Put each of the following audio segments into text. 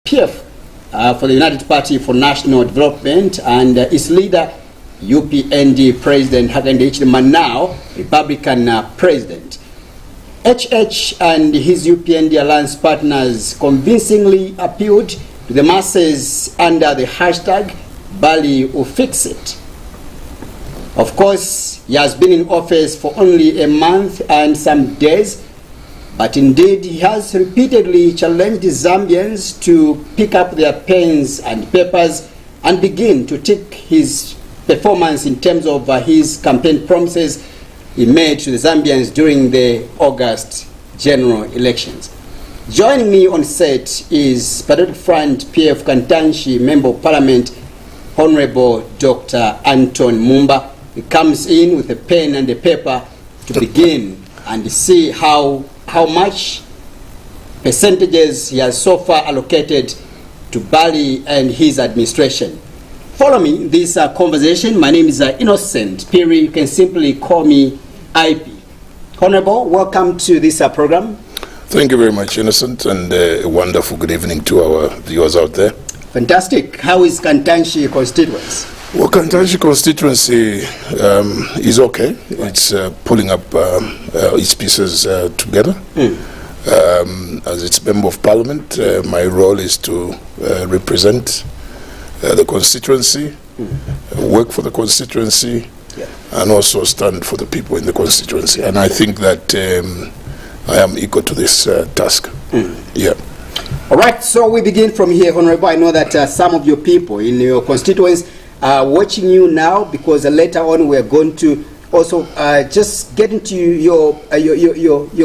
PF for the United Party for National Development, and its leader, UPND President Hakainde Hichilema, now Republican President. HH and his UPND alliance partners convincingly appealed to the masses under the hashtag Bali will fix it. Of course, he has been in office for only a month and some days, but indeed he has repeatedly challenged Zambians to pick up their pens and papers and begin to tick his performance in terms of his campaign promises he made to the Zambians during the August general elections. Joining me on set is Patriotic Front PF KANTANSHI Member of Parliament, Honorable Dr. Anton Mumba. He comes in with a pen and a paper to begin and see how much percentages he has so far allocated to Bali and his administration. Following this conversation, my name is Innocent Piri. You can simply call me IP. Honorable, welcome to this program. Thank you very much, Innocent, and a wonderful good evening to our viewers out there. Fantastic. How is KANTANSHI constituency? Well, KANTANSHI constituency is okay. It's pulling up its pieces together. As its Member of Parliament, my role is to represent the constituency, work for the constituency, and also stand for the people in the constituency. And I think that I am equal to this task. Yeah. All right, so we begin from here, Honorable. I know that some of your people in your constituents are watching you now, because later on we're going to also just get into your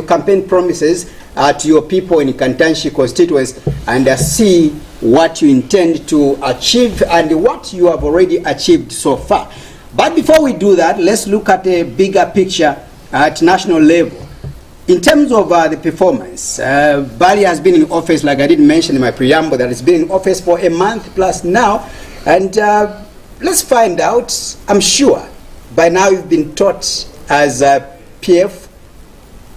campaign promises to your people in KANTANSHI constituents and see what you intend to achieve and what you have already achieved so far. But before we do that, let's look at a bigger picture at national level. In terms of the performance, Bali has been in office, like I did mention in my preamble, that it's been in office for a month plus now. And let's find out. I'm sure by now you've been taught as PF,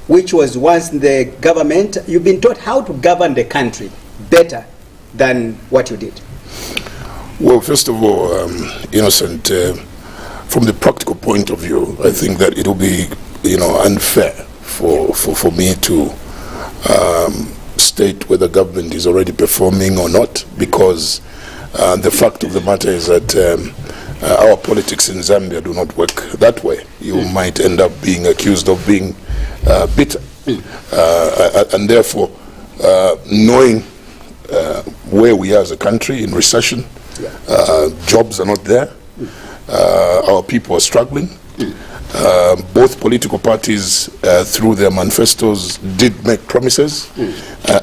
which was once the government, you've been taught how to govern the country better than what you did. Well, first of all, Innocent, from the practical point of view, I think that it will be, unfair for me to state whether government is already performing or not, because the fact of the matter is that our politics in Zambia do not work that way. You might end up being accused of being bitter, and therefore knowing where we are as a country in recession, jobs are not there, our people are struggling. Both political parties, through their manifestos, did make promises,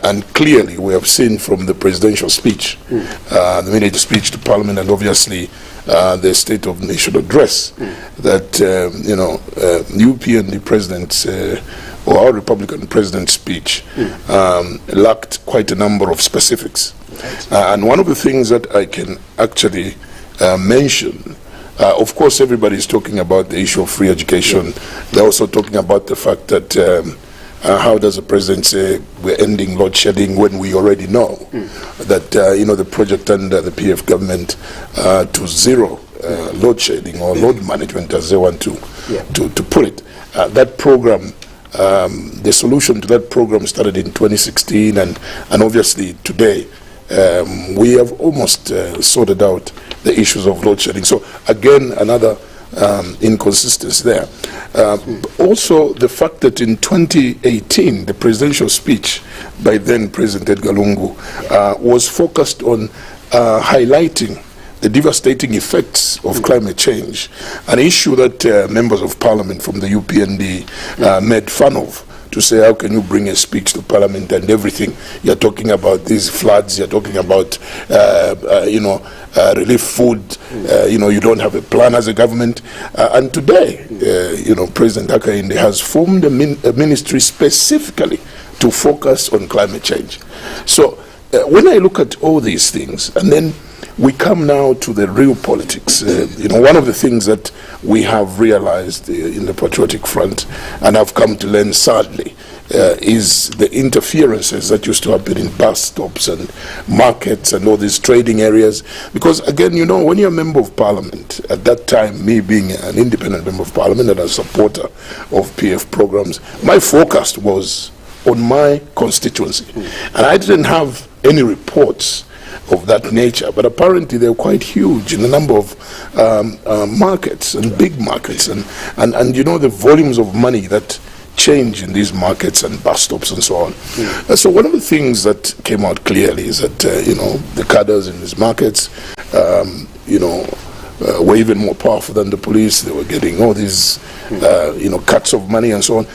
and clearly we have seen from the presidential speech, the military speech to Parliament, and obviously the State of Nation address, that European the president's or our Republican president's speech lacked quite a number of specifics, and one of the things that I can actually mention. Of course, everybody is talking about the issue of free education. They're also talking about the fact that how does the president say we're ending load shedding when we already know that the project under the PF government to zero load shedding or load management, as they want to put it. That program, the solution to that program started in 2016, and obviously today we have almost sorted out the issues of load shedding. So again, another inconsistency there. Also, the fact that in 2018, the presidential speech by then President Edgar Lungu was focused on highlighting the devastating effects of climate change, an issue that members of parliament from the UPND made fun of, to say, how can you bring a speech to Parliament and everything? You're talking about these floods, you're talking about, relief food, you don't have a plan as a government. And today, President Hakainde has formed a ministry specifically to focus on climate change. So when I look at all these things, and then we come now to the real politics. One of the things that we have realized in the Patriotic Front, and I've come to learn sadly, is the interferences that used to happen in bus stops and markets and all these trading areas. Because again, you know, when you're a member of parliament, at that time, me being an independent member of parliament and a supporter of PF programs, my focus was on my constituency. And I didn't have any reports of that nature, but apparently they're quite huge in a number of markets and big markets, and you know, the volumes of money that change in these markets and bus stops and so on. So one of the things that came out clearly is that you know, the cadres in these markets you know, were even more powerful than the police. They were getting all these you know, cuts of money and so on.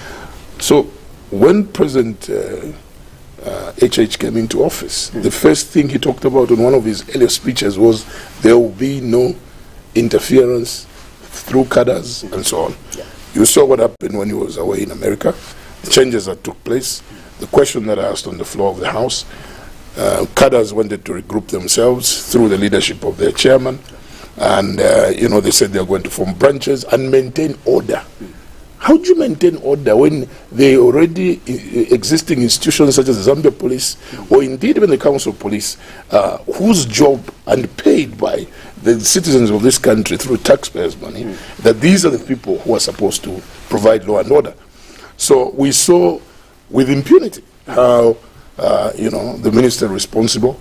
So when President HH came into office, the first thing he talked about in one of his earlier speeches was there will be no interference through cadres and so on. You saw what happened when he was away in America, the changes that took place, the question that I asked on the floor of the House. Cadres wanted to regroup themselves through the leadership of their chairman, and you know, they said they are going to form branches and maintain order. How do you maintain order when they already existing institutions such as the Zambia Police, or indeed even the Council of Police, whose job and paid by the citizens of this country through taxpayers' money, that these are the people who are supposed to provide law and order? So we saw with impunity how you know, the minister responsible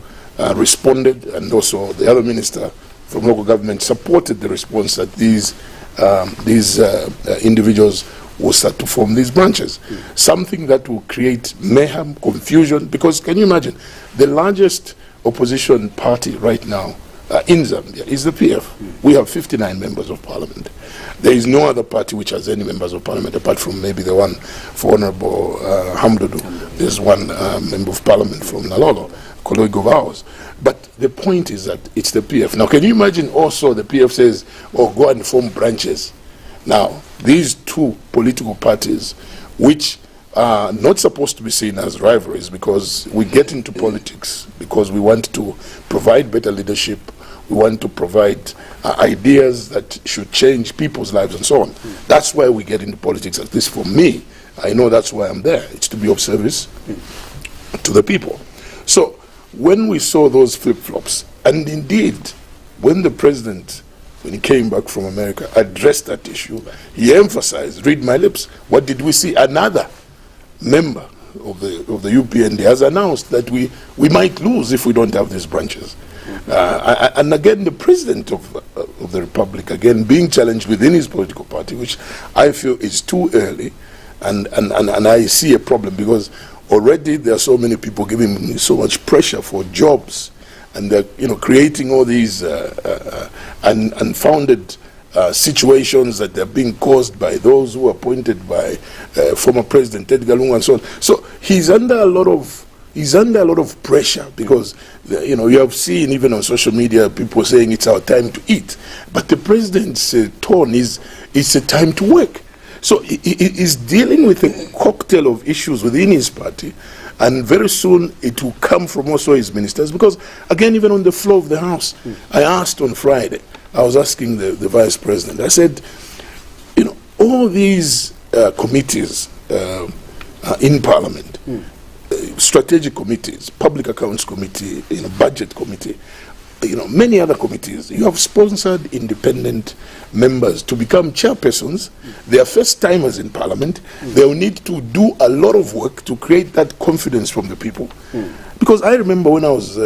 responded, and also the other minister from local government supported the response that these individuals will start to form these branches. Something that will create mayhem, confusion, because can you imagine, the largest opposition party right now in Zambia is the PF. We have 59 members of parliament. There is no other party which has any members of parliament apart from maybe the one for Honorable Hamdudu. There's one member of parliament from Nalolo, colleague of ours. But the point is that it's the PF. Now, can you imagine also the PF says, oh, go and form branches. Now, these two political parties, which are not supposed to be seen as rivalries, because we get into politics because we want to provide better leadership, we want to provide ideas that should change people's lives and so on. That's why we get into politics. At least for me, I know that's why I'm there. It's to be of service to the people. So when we saw those flip-flops, and indeed, when the president, when he came back from America, addressed that issue, he emphasized, read my lips, what did we see? Another member of the UPND has announced that we might lose if we don't have these branches. And again, the president of the Republic, again, being challenged within his political party, which I feel is too early, and I see a problem, because already there are so many people giving me so much pressure for jobs, and they're, you know, creating all these unfounded situations that are being caused by those who are appointed by former President Edgar Lungu and so on. So he's under a lot of pressure, because you know, you have seen even on social media people saying it's our time to eat, but the president's tone is it's a time to work. So he's dealing with a cocktail of issues within his party, and very soon it will come from also his ministers, because again, even on the floor of the House, I asked on Friday, I was asking the Vice President, I said, you know, all these committees in Parliament, strategic committees, public accounts committee, you know, budget committee, you know, many other committees, you have sponsored independent members to become chairpersons. They are first timers in Parliament. They will need to do a lot of work to create that confidence from the people. Because I remember when I was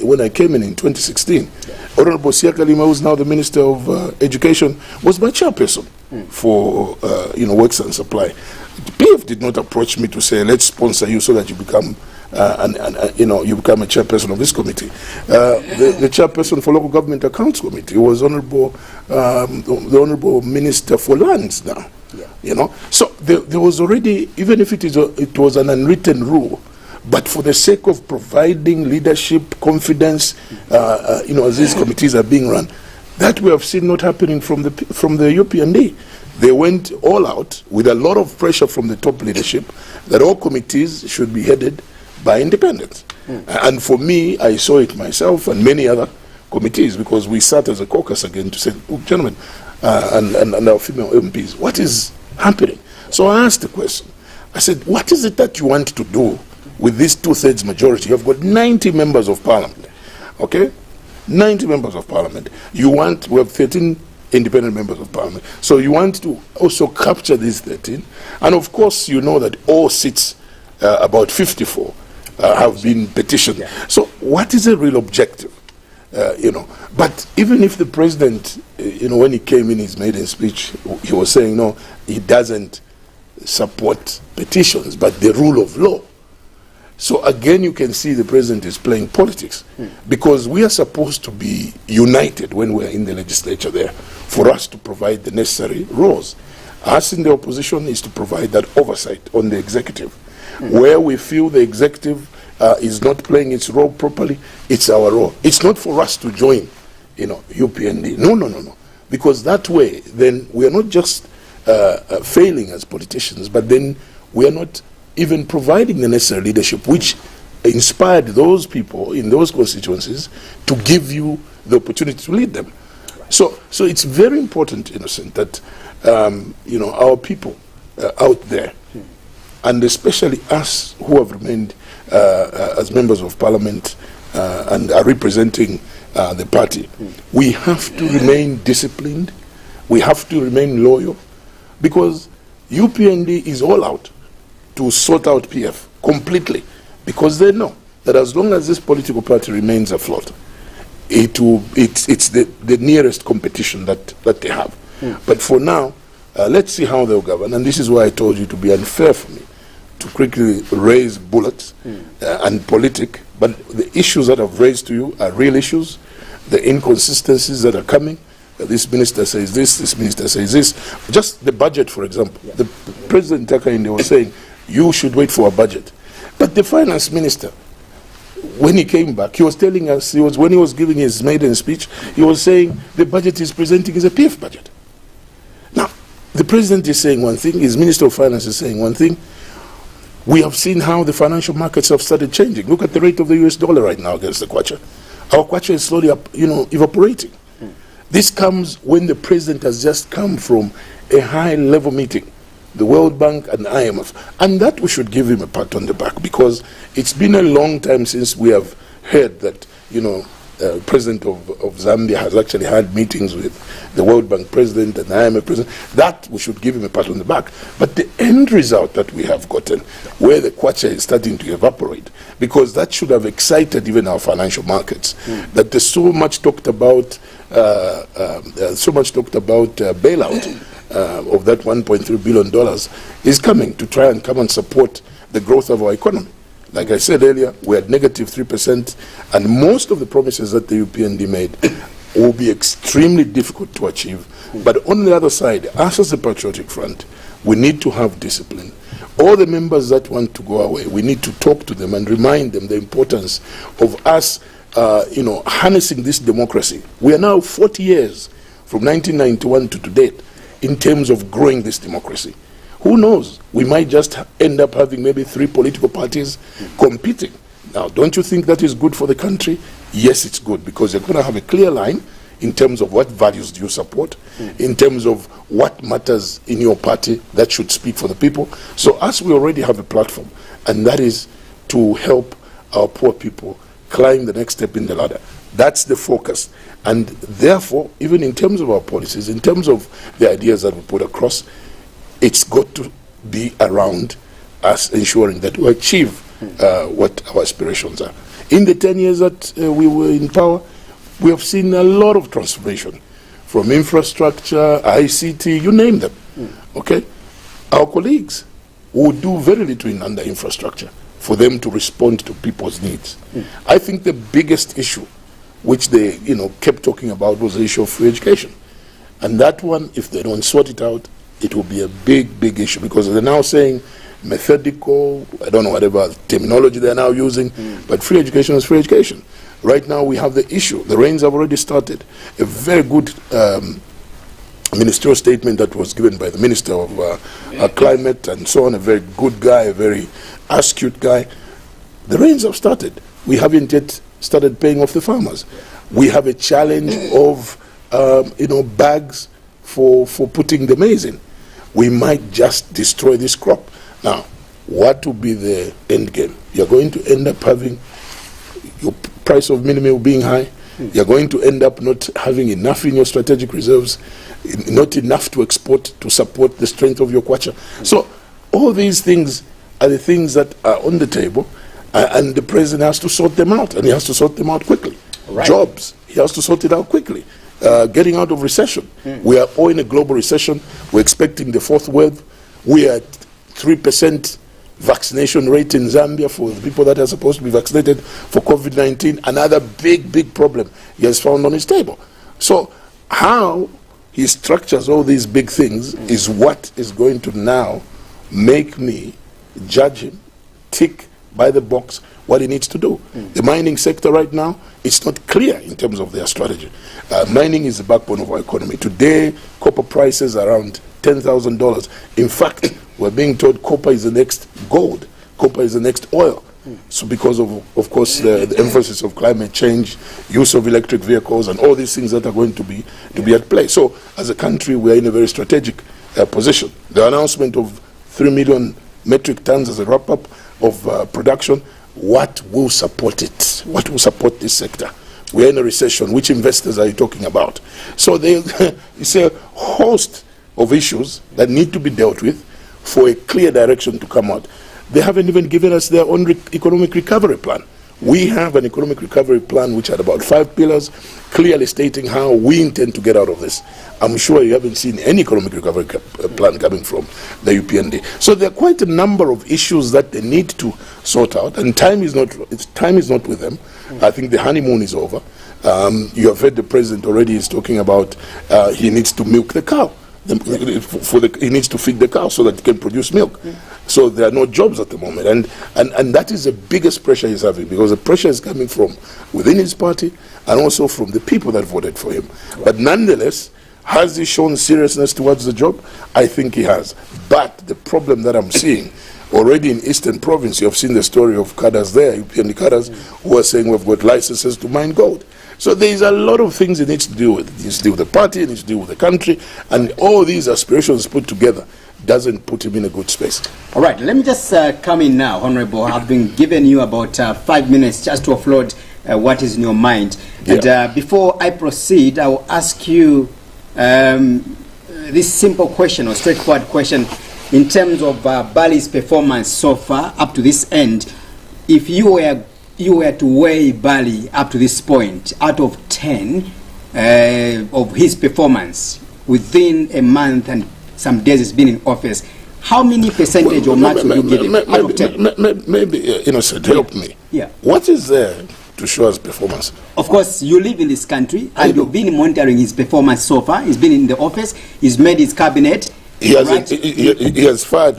when I came in 2016, Honorable Siaka Lima, who is now the Minister of Education, was my chairperson for you know, Works and Supply. PF did not approach me to say, let's sponsor you so that you become you know, you become a chairperson of this committee. The chairperson for Local Government Accounts Committee was the Honorable Minister for Lands now. You know, so there was already, even if it was an unwritten rule, but for the sake of providing leadership, confidence, you know, as these committees are being run, that we have seen not happening from the UPND. They went all out with a lot of pressure from the top leadership that all committees should be headed by independents. And for me, I saw it myself and many other committees, because we sat as a caucus again to say, oh, gentlemen, and our female MPs, what is happening? So I asked the question, I said, what is it that you want to do with this 2/3 majority? You've got 90 members of parliament, okay? 90 members of parliament. We have 13 independent members of parliament. So you want to also capture these 13. And of course, you know that all seats, about 54, have been petitioned. Yeah. So what is the real objective? But even if the president, when he came in his maiden speech, he was saying, no, he doesn't support petitions, but the rule of law. So again, you can see the president is playing politics, because we are supposed to be united when we're in the legislature there for us to provide the necessary laws. Us in the opposition is to provide that oversight on the executive. Where we feel the executive is not playing its role properly, it's our role. It's not for us to join, UPND. No. Because that way, then we are not just failing as politicians, but then we are not even providing the necessary leadership which inspired those people in those constituencies to give you the opportunity to lead them. Right. So it's very important, Innocent, that our people out there, and especially us who have remained as members of parliament and are representing the party, we have to remain disciplined, we have to remain loyal, because UPND is all out to sort out PF completely, because they know that as long as this political party remains afloat, it's the nearest competition that they have. But for now, let's see how they'll govern, and this is why I told you to be unfair for me to quickly raise bullets and politic, but the issues that I've raised to you are real issues. The inconsistencies that are coming, this minister says this minister says this. Just the budget, for example. Yeah. The President Takayinde was saying, you should wait for a budget. But the finance minister, when he came back, he was telling us, when he was giving his maiden speech, he was saying the budget he's presenting is a PF budget. Now, the president is saying one thing, his minister of finance is saying one thing. We have seen how the financial markets have started changing. Look at the rate of the US dollar right now against the kwacha. Our kwacha is slowly evaporating. This comes when the president has just come from a high-level meeting, the World Bank and the IMF, and that we should give him a pat on the back, because it's been a long time since we have heard that, President of Zambia has actually had meetings with the World Bank president and the IMF president. That we should give him a pat on the back. But the end result that we have gotten, where the kwacha is starting to evaporate, because that should have excited even our financial markets, that there's so much talked about bailout of that $1.3 billion is coming to try and come and support the growth of our economy. Like I said earlier, we're at -3%, and most of the promises that the UPND made will be extremely difficult to achieve. But on the other side, us as a Patriotic Front, we need to have discipline. All the members that want to go away, we need to talk to them and remind them the importance of us, harnessing this democracy. We are now 40 years from 1991 to date in terms of growing this democracy. Who knows? We might just end up having maybe 3 political parties competing. Now, don't you think that is good for the country? Yes, it's good, because you're going to have a clear line in terms of what values do you support, in terms of what matters in your party that should speak for the people. So us, we already have a platform, and that is to help our poor people climb the next step in the ladder. That's the focus. And therefore, even in terms of our policies, in terms of the ideas that we put across, it's got to be around us ensuring that we achieve what our aspirations are. In the 10 years that we were in power, we have seen a lot of transformation, from infrastructure, ICT, you name them. Okay? Our colleagues will do very little under infrastructure for them to respond to people's needs. I think the biggest issue which they kept talking about was the issue of free education. And that one, if they don't sort it out, it will be a big issue, because they're now saying methodical, I don't know whatever terminology they're now using, but free education is free education. Right now we have the issue, the rains have already started. A very good ministerial statement that was given by the Minister of Climate and so on, a very good guy, a very astute guy. The rains have started. We haven't yet started paying off the farmers. We have a challenge of bags for putting the maize in. We might just destroy this crop. Now, what will be the end game? You're going to end up having your price of minimum being high. You're going to end up not having enough in your strategic reserves, not enough to export to support the strength of your kwacha. So all these things are the things that are on the table, and the president has to sort them out, and he has to sort them out quickly. Right. Jobs, he has to sort it out quickly. Getting out of recession. We are all in a global recession. We're expecting the fourth wave. We are at 3% vaccination rate in Zambia for the people that are supposed to be vaccinated for COVID-19. Another big problem he has found on his table. So how he structures all these big things is what is going to now make me judge him, tick by the box what he needs to do. The mining sector right now, it's not clear in terms of their strategy. Mining is the backbone of our economy. Today, copper prices are around $10,000. In fact, we're being told copper is the next gold. Copper is the next oil. So because of course, the emphasis of climate change, use of electric vehicles, and all these things that are going to be at play. So as a country, we are in a very strategic position. The announcement of 3 million metric tons as a wrap-up of production, what will support it? What will support this sector? We're in a recession. Which investors are you talking about? So it's a host of issues that need to be dealt with for a clear direction to come out. They haven't even given us their own economic recovery plan. We have an economic recovery plan which had about 5 pillars, clearly stating how we intend to get out of this. I'm sure you haven't seen any economic recovery plan coming from the UPND. So there are quite a number of issues that they need to sort out, and time is not with them. I think the honeymoon is over. You have heard the president already is talking about he needs to milk the cow. He needs to feed the cow so that it can produce milk. So there are no jobs at the moment, and that is the biggest pressure he's having, because the pressure is coming from within his party and also from the people that voted for him. But nonetheless, has he shown seriousness towards the job? I think he has. But the problem that I'm seeing already in Eastern Province, you have seen the story of cadres there, UPND cadres, who are saying we've got licenses to mine gold. So there is a lot of things he needs to deal with. He needs to deal with the party, he needs to deal with the country, and all these aspirations put together doesn't put him in a good space. All right, let me just come in now, Honorable. I've been giving you about 5 minutes just to offload what is in your mind. Yeah. And before I proceed, I will ask you this simple question, or straightforward question, in terms of Bali's performance so far up to this end. If you were to weigh Bali up to this point out of 10 of his performance within a month and some days he's been in office, how many percentage or marks would you give him out of 10? Maybe, Innocent, help me. Yeah. What is there to show his performance? Of course, you live in this country and you've been monitoring his performance so far. He's been in the office, he's made his cabinet. He has fired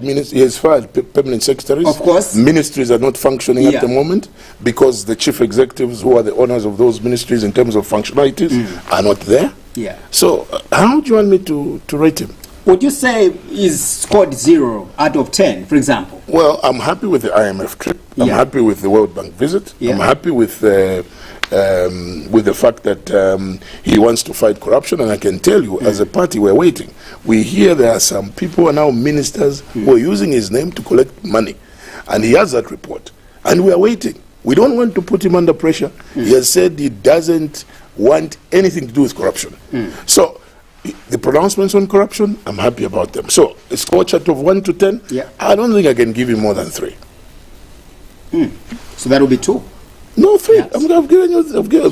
permanent secretaries. Of course. Ministries are not functioning at the moment because the chief executives, who are the owners of those ministries in terms of functionalities, are not there. Yeah. So how do you want me to rate him? Would you say he's scored 0 out of 10, for example? Well, I'm happy with the IMF trip. I'm happy with the World Bank visit. I'm happy with the fact that he wants to fight corruption, and I can tell you, as a party, we're waiting. We hear there are some people, are now ministers, who are using his name to collect money, and he has that report, and we are waiting. We don't want to put him under pressure. He has said he doesn't want anything to do with corruption. So the pronouncements on corruption, I'm happy about them. So a score chart of 1 to 10, I don't think I can give him more than 3. So that will be 2. No, 3. Yes. I've given you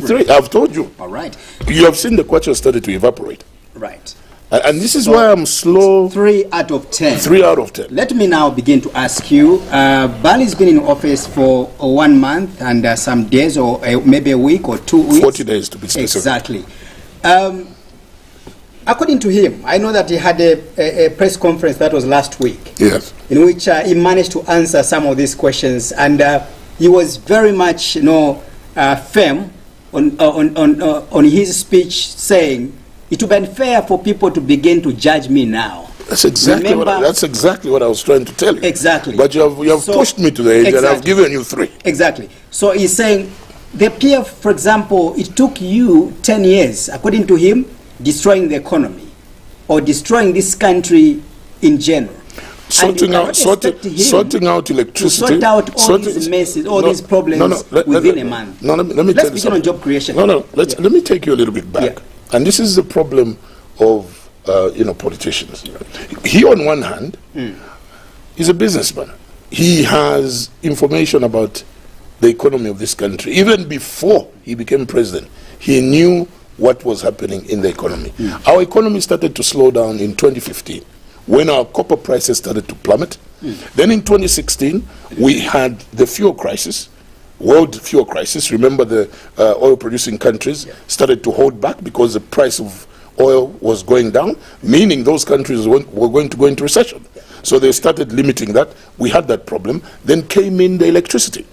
3. I've told you. All right. You have seen the kwacha started to evaporate. Right. And this is why I'm slow. 3 out of 10. 3 out of 10. Let me now begin to ask you. Bali's been in office for 1 month and some days, or maybe a week or 2 weeks. 40 days to be specific. Exactly. According to him, I know that he had a press conference that was last week. Yes. In which he managed to answer some of these questions, and he was very much, firm on his speech, saying it would be unfair for people to begin to judge me now. That's exactly what I was trying to tell you. Exactly. But you have pushed me to the edge, and I've given you 3. Exactly. So he's saying the PF, for example, it took you 10 years, according to him, destroying the economy or destroying this country in general. sorting out electricity, to sort out all these messes, all these problems within a month. No, let me Let's begin on job creation. Let me take you a little bit back. And this is the problem of politicians. He, on one hand, is a businessman. He has information about the economy of this country. Even before he became president, he knew what was happening in the economy. Our economy started to slow down in 2015 when our copper prices started to plummet. Then in 2016, we had the fuel crisis, world fuel crisis. Remember, the oil-producing countries started to hold back because the price of oil was going down, meaning those countries were going to go into recession. So they started limiting that. We had that problem. Then came in the electricity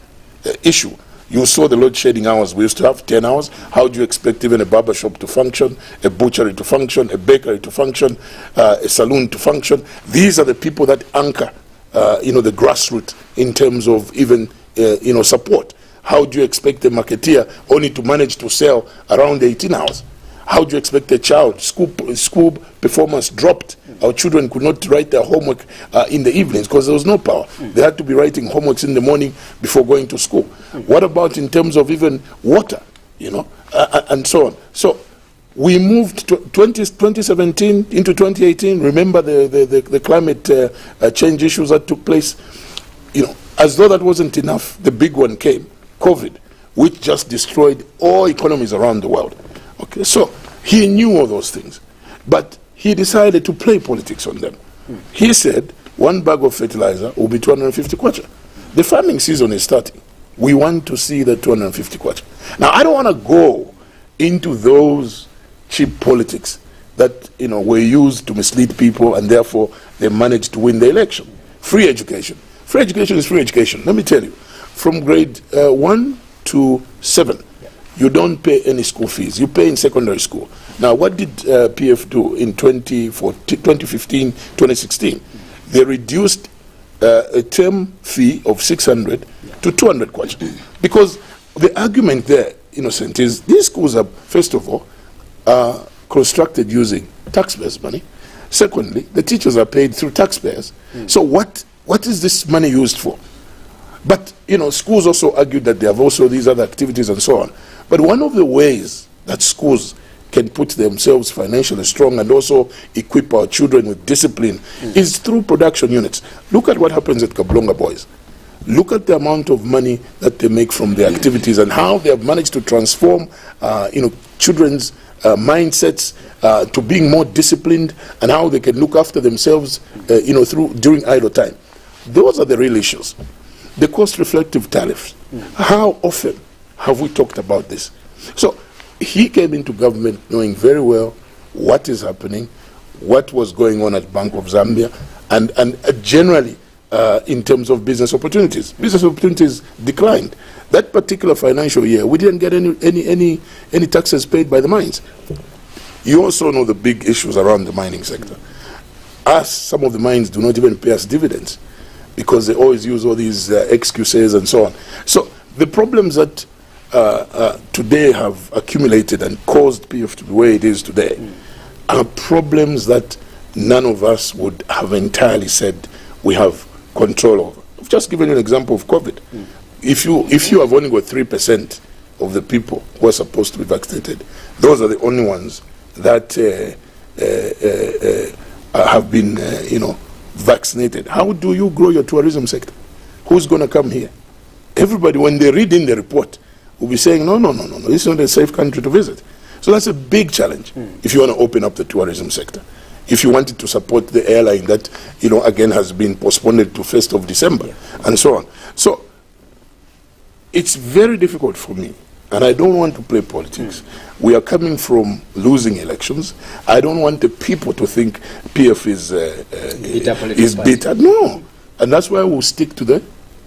issue. You saw the load shedding hours. We used to have 10 hours. How do you expect even a barber shop to function, a butchery to function, a bakery to function, a saloon to function? These are the people that anchor, the grassroots in terms of even, support. How do you expect a marketeer only to manage to sell around 18 hours? How do you expect a child? School performance dropped. Our children could not write their homework in the evenings because there was no power. They had to be writing homeworks in the morning before going to school. What about in terms of even water, and so on? So we moved to 2017 into 2018. Remember the climate change issues that took place? As though that wasn't enough, the big one came, COVID, which just destroyed all economies around the world. Okay, so he knew all those things, but he decided to play politics on them. He said, one bag of fertilizer will be 250 kwacha. The farming season is starting. We want to see the 250 kwacha. Now, I don't want to go into those cheap politics that, were used to mislead people and therefore they managed to win the election. Free education. Free education is free education. Let me tell you, from grade 1 to 7, you don't pay any school fees. You pay in secondary school. Now, what did PF do in 2015, 2016? They reduced a term fee of 600 to 200 kwacha. Because the argument there, Innocent, is these schools are, first of all, constructed using taxpayers' money. Secondly, the teachers are paid through taxpayers. So what is this money used for? But, schools also argued that they have also these other activities and so on. But one of the ways that schools can put themselves financially strong and also equip our children with discipline is through production units. Look at what happens at Kablonga Boys. Look at the amount of money that they make from their activities and how they have managed to transform, children's mindsets to being more disciplined and how they can look after themselves, during idle time. Those are the real issues. The cost-reflective tariffs. How often have we talked about this? So he came into government knowing very well what is happening, what was going on at Bank of Zambia, and generally in terms of business opportunities. Business opportunities declined. That particular financial year, we didn't get any taxes paid by the mines. You also know the big issues around the mining sector. Some of the mines do not even pay us dividends because they always use all these excuses and so on. So the problems that today have accumulated and caused PF to be where it is today are problems that none of us would have entirely said we have control over. I've just given you an example of COVID. If you have only got 3% of the people who are supposed to be vaccinated, those are the only ones that have been vaccinated. How do you grow your tourism sector? Who's going to come here? Everybody, when they read in the report, will be saying, no, this is not a safe country to visit. So that's a big challenge if you want to open up the tourism sector. If you wanted to support the airline that, again has been postponed to 1st of December and so on. So it's very difficult for me, and I don't want to play politics. We are coming from losing elections. I don't want the people to think PF is bitter. No. And that's why we'll stick to the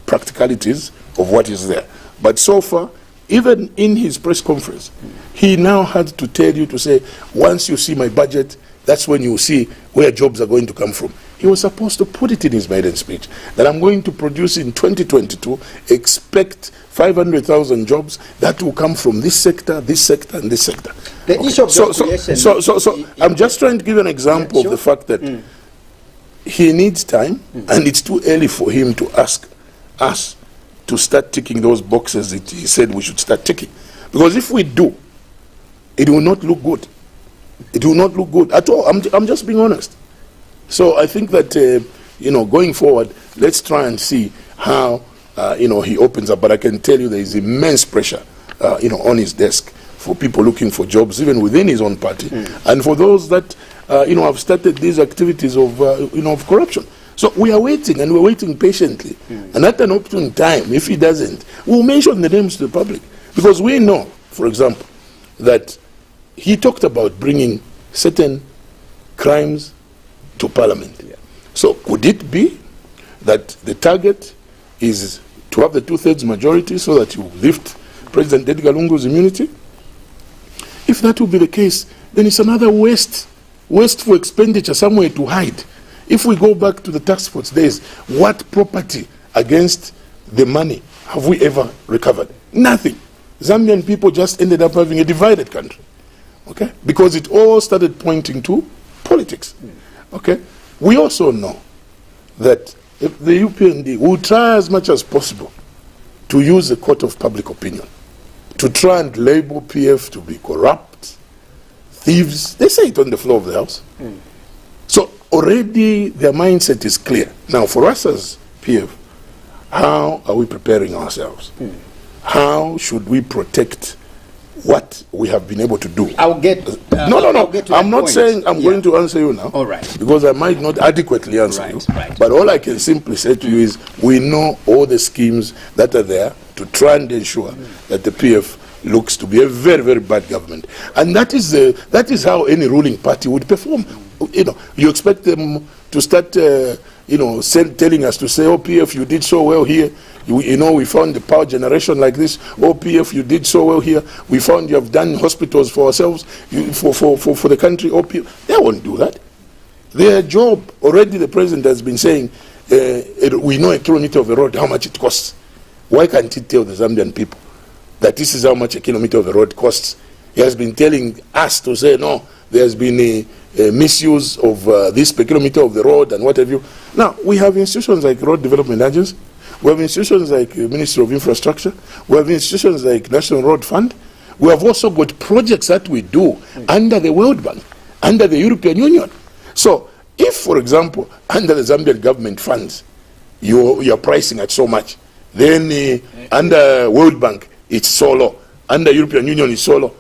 practicalities of what is there. But so far, even in his press conference, he now had to tell you to say, once you see my budget, that's when you see where jobs are going to come from. He was supposed to put it in his maiden speech, that I'm going to produce in 2022, expect 500,000 jobs that will come from this sector, and this sector. The issue of so I'm just trying to give an example of the fact that he needs time, and it's too early for him to ask us to start ticking those boxes that he said we should start ticking. Because if we do, it will not look good. It will not look good at all. I'm just being honest. So I think that, going forward, let's try and see how, he opens up. But I can tell you there is immense pressure, on his desk for people looking for jobs, even within his own party. And for those that, have started these activities of, of corruption. So we are waiting, and we're waiting patiently. And at an opportune time, if he doesn't, we'll mention the names to the public. Because we know, for example, that he talked about bringing certain crimes to Parliament. So could it be that the target is to have the 2/3 majority so that you lift President Edgar Lungu's immunity? If that will be the case, then it's another wasteful expenditure, somewhere to hide. If we go back to the tax force days, what property against the money have we ever recovered? Nothing. Zambian people just ended up having a divided country, okay? Because it all started pointing to politics, okay? We also know that if the UPND will try as much as possible to use the court of public opinion to try and label PF to be corrupt, thieves. They say it on the floor of the House. So already their mindset is clear. Now for us as PF, how are we preparing ourselves? How should we protect what we have been able to do? I'll get... No. I'm not saying I'm going to answer you now. All right. Because I might not adequately answer you. Right. But all I can simply say to you is we know all the schemes that are there to try and ensure that the PF looks to be a very, very bad government. And that is how any ruling party would perform. You expect them to start, telling us to say, oh, PF, you did so well here. We found the power generation like this. Oh, PF, you did so well here. We found you have done hospitals for ourselves, for the country. Oh, PF. They won't do that. Their job, already the president has been saying, we know a kilometer of a road, how much it costs. Why can't he tell the Zambian people that this is how much a kilometer of a road costs? He has been telling us to say, no, there has been a misuse of this per kilometer of the road and what have you. Now, we have institutions like Road Development Agency. We have institutions like Ministry of Infrastructure. We have institutions like National Road Fund. We have also got projects that we do under the World Bank, under the European Union. So, if, for example, under the Zambian government funds, you are pricing at so much, then under World Bank, it's so low. Under European Union, it's so low.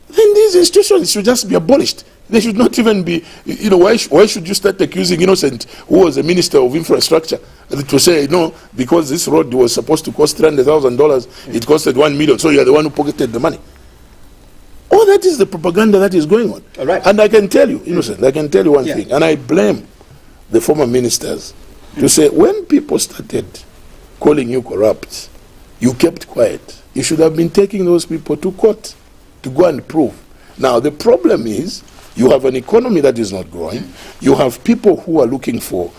Then these institutions should just be abolished. They should not even be, why should you start accusing Innocent, who was a Minister of Infrastructure, to say, no, because this road was supposed to cost $300,000, it costed $1 million, so you're the one who pocketed the money. All that is the propaganda that is going on. All right. And I can tell you, Innocent, I can tell you one thing, and I blame the former ministers to say, when people started calling you corrupt, you kept quiet. You should have been taking those people to court to go and prove. Now, the problem is, you have an economy that is not growing. You have people who are looking for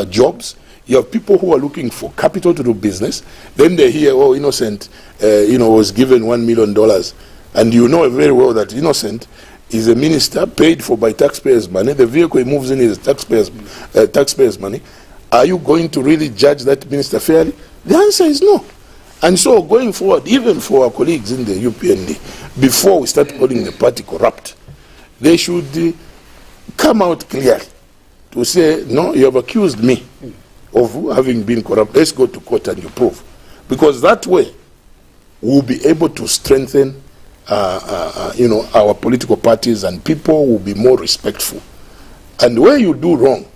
jobs. You have people who are looking for capital to do business. Then they hear, oh, Innocent, was given $1 million. And you know very well that Innocent is a minister paid for by taxpayers' money. The vehicle he moves in is taxpayers' money. Are you going to really judge that minister fairly? The answer is no. And so going forward, even for our colleagues in the UPND, before we start calling the party corrupt, they should come out clearly to say, no, you have accused me of having been corrupt. Let's go to court and you prove. Because that way, we'll be able to strengthen, our political parties, and people will be more respectful. And where you do wrong,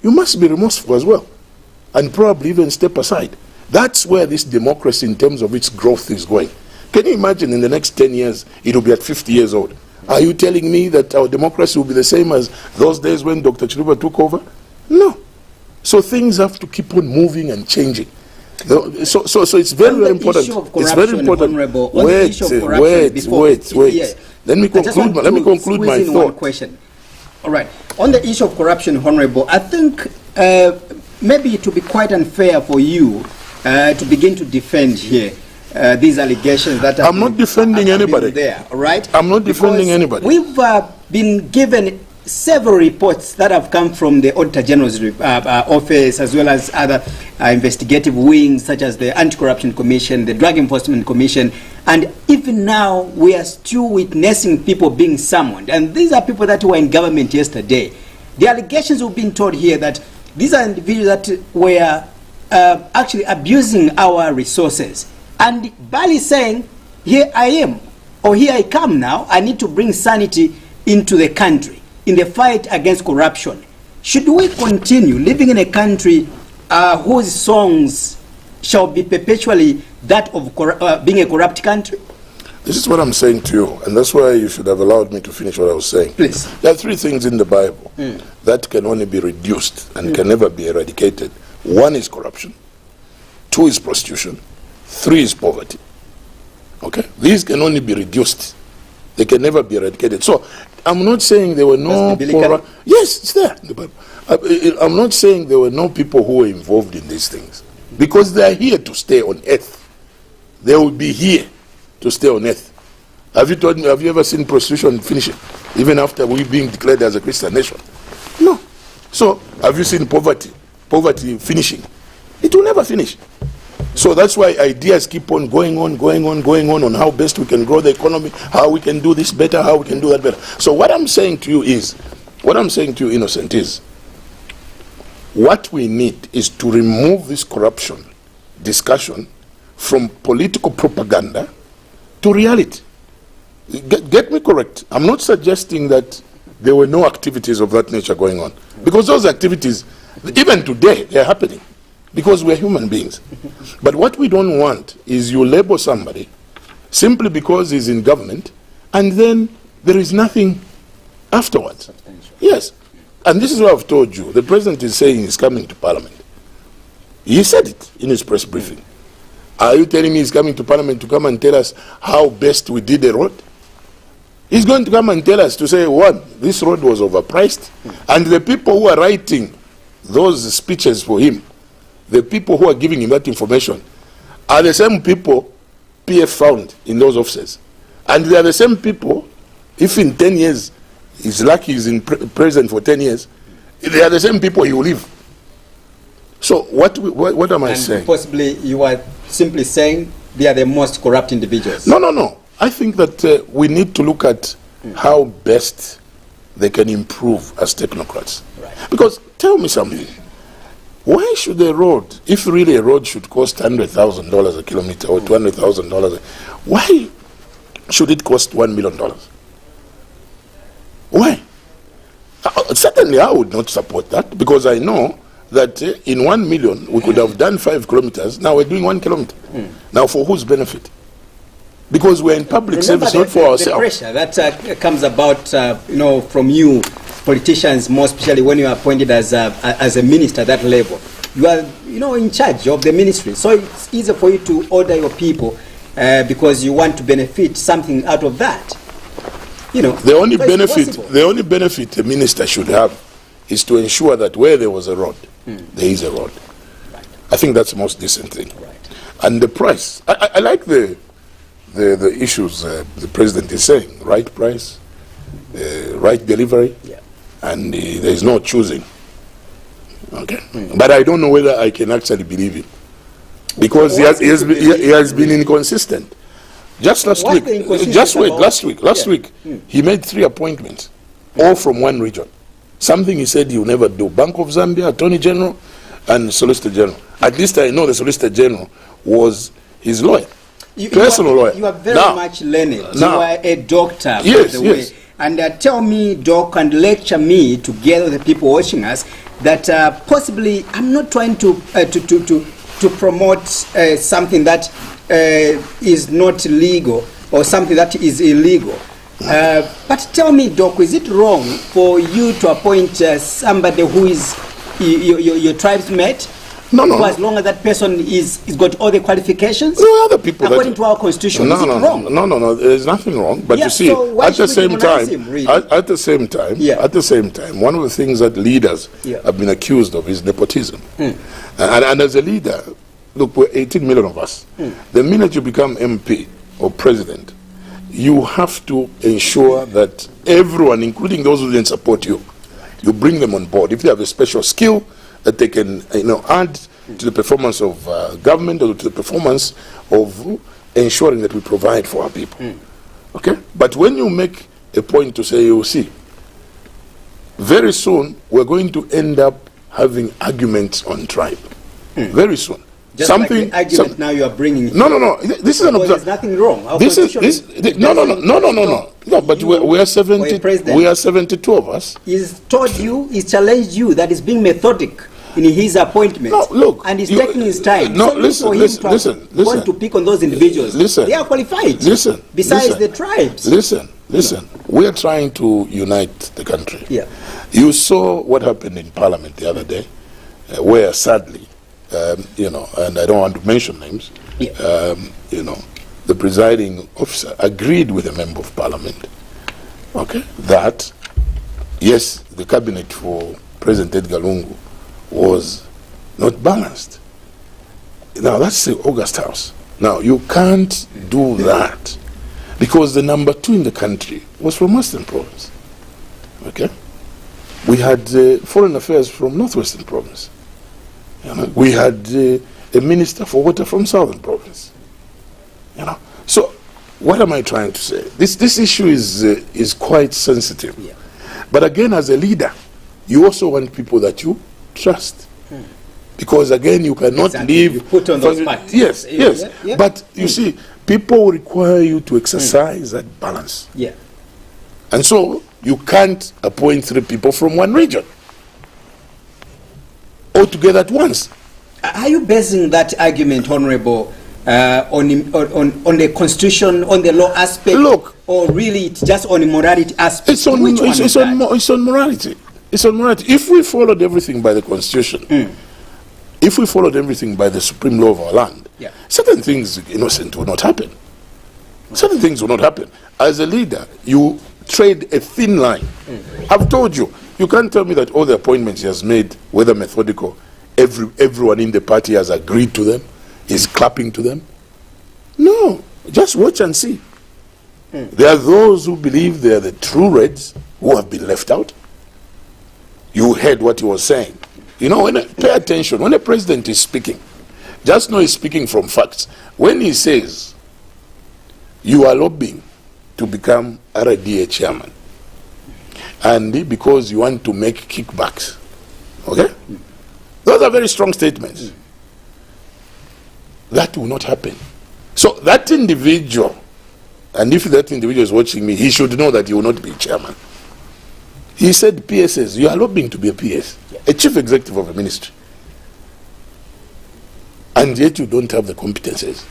you must be remorseful as well, and probably even step aside. That's where this democracy, in terms of its growth, is going. Can you imagine in the next 10 years, it will be at 50 years old? Are you telling me that our democracy will be the same as those days when Dr. Chiluba took over? No. So things have to keep on moving and changing. So it's very, very important. It's very important. Wait. Let me conclude my thought. Question. All right. On the issue of corruption, Honorable, I think maybe it would be quite unfair for you to begin to defend here these allegations that I'm not defending anybody. There, all right? I'm not defending anybody. We've been given several reports that have come from the Auditor General's office, as well as other investigative wings, such as the Anti-Corruption Commission, the Drug Enforcement Commission, and even now we are still witnessing people being summoned. And these are people that were in government yesterday. The allegations we've been told here that these are individuals that were actually abusing our resources. And Bali saying, here I am, or here I come now, I need to bring sanity into the country in the fight against corruption. Should we continue living in a country whose songs shall be perpetually that of being a corrupt country? This is what I'm saying to you, and that's why you should have allowed me to finish what I was saying. Please. There are three things in the Bible that can only be reduced and can never be eradicated. One is corruption, two is prostitution, three is poverty. Okay? These can only be reduced. They can never be eradicated. So, I'm not saying there were no... Yes, it's there in the Bible. I'm not saying there were no people who were involved in these things. Because they are here to stay on earth. They will be here to stay on earth. Have you ever seen prostitution finishing? Even after we being declared as a Christian nation? No. So, have you seen poverty finishing? It will never finish. So that's why ideas keep on going on how best we can grow the economy, how we can do this better, how we can do that better. So what I'm saying to you, Innocent, is what we need is to remove this corruption discussion from political propaganda to reality. Get me correct. I'm not suggesting that there were no activities of that nature going on. Because those activities, even today, they're happening. Because we're human beings. But what we don't want is you label somebody simply because he's in government and then there is nothing afterwards. Yes. And this is what I've told you. The president is saying he's coming to parliament. He said it in his press briefing. Are you telling me he's coming to parliament to come and tell us how best we did the road? He's going to come and tell us to say, one, this road was overpriced. And the people who are writing those speeches for him, the people who are giving him that information are the same people PF found in those offices. And they are the same people, if in 10 years, he's lucky he's in president for 10 years, they are the same people he will leave. So what am I saying? Possibly you are simply saying they are the most corrupt individuals. No. I think that we need to look at how best they can improve as technocrats. Right. Because tell me something. Why should a road, if really a road should cost $100,000 a kilometer or $200,000, why should it cost $1 million? Why? Certainly I would not support that, because I know that in 1 million we could have done 5 kilometers. Now we're doing 1 kilometer. Now for whose benefit? Because we're in public service, not for ourselves. The pressure that comes about, from you politicians, more especially when you are appointed as a minister at that level. You are, in charge of the ministry. So it's easier for you to order your people because you want to benefit something out of that. The only benefit a minister should have is to ensure that where there was a road, there is a road. Right. I think that's the most decent thing. Right. And the price, I like the issues the president is saying, right price, right delivery, and there is no choosing. Okay, but I don't know whether I can actually believe him, because he has been inconsistent. Just last week, last week, he made 3 appointments, all from one region. Something he said he will never do. Bank of Zambia, Attorney General, and Solicitor General. At least I know the Solicitor General was his lawyer, personal lawyer. You are very much learned. You are a doctor, by the way. And tell me, Doc, and lecture me together with the people watching us that possibly I'm not trying to promote something that is not legal or something that is illegal. But tell me, Doc, is it wrong for you to appoint somebody who is your tribe's mate? No. As long as that person is got all the qualifications? No, other people. According to our constitution, is it wrong? No. There's nothing wrong. But you see, so at the same time, one of the things that leaders have been accused of is nepotism. And as a leader, look, we're 18 million of us. The minute you become MP or president, you have to ensure that everyone, including those who didn't support you, you bring them on board. If they have a special skill that they can, add to the performance of government or to the performance of ensuring that we provide for our people. Okay? But when you make a point to say, you see, very soon we're going to end up having arguments on tribe. Very soon. Just something, like the argument now you are bringing. No. This is an there's nothing wrong. No. But we are 70. We are 72 of us. He's told you, he's challenged you that he's being methodic in his appointment. No, look, and he's taking his time. No, listen. Want to pick on those individuals. Listen. They are qualified. Listen. Besides the tribes. Listen. We are trying to unite the country. Yeah. You saw what happened in Parliament the other day, where sadly, and I don't want to mention names, the presiding officer agreed with a member of Parliament, okay, that, yes, the cabinet for President Edgar Lungu was not balanced. Now, that's the August House. Now, you can't do that because the number 2 in the country was from Western Province, okay? We had foreign affairs from Northwestern Province. We had a minister for water from Southern Province. So what am I trying to say? This issue is quite sensitive. Yeah. But again, as a leader, you also want people that you trust. Because again, you cannot leave. You put on those parts. Yes. Yeah. But you see, people require you to exercise that balance. Yeah. And so you can't appoint 3 people from one region all together at once. Are you basing that argument, Honorable, on the constitution, on the law aspect? Look, or really it's just on the morality aspect? It's on morality. It's on morality. If we followed everything by the constitution, if we followed everything by the supreme law of our land, certain things, innocent, will not happen. Certain things will not happen. As a leader, you trade a thin line. I've told you, you can't tell me that all the appointments he has made, whether methodical, everyone in the party has agreed to them, is clapping to them. No, just watch and see. There are those who believe they are the true Reds who have been left out. You heard what he was saying. Pay attention. When a president is speaking, just know he's speaking from facts. When he says, you are lobbying to become RDA chairman, and because you want to make kickbacks, okay? Those are very strong statements. That will not happen. So that individual, and if that individual is watching me, he should know that he will not be chairman. He said PSS, you are lobbying to be a PS, a chief executive of a ministry. And yet you don't have the competences.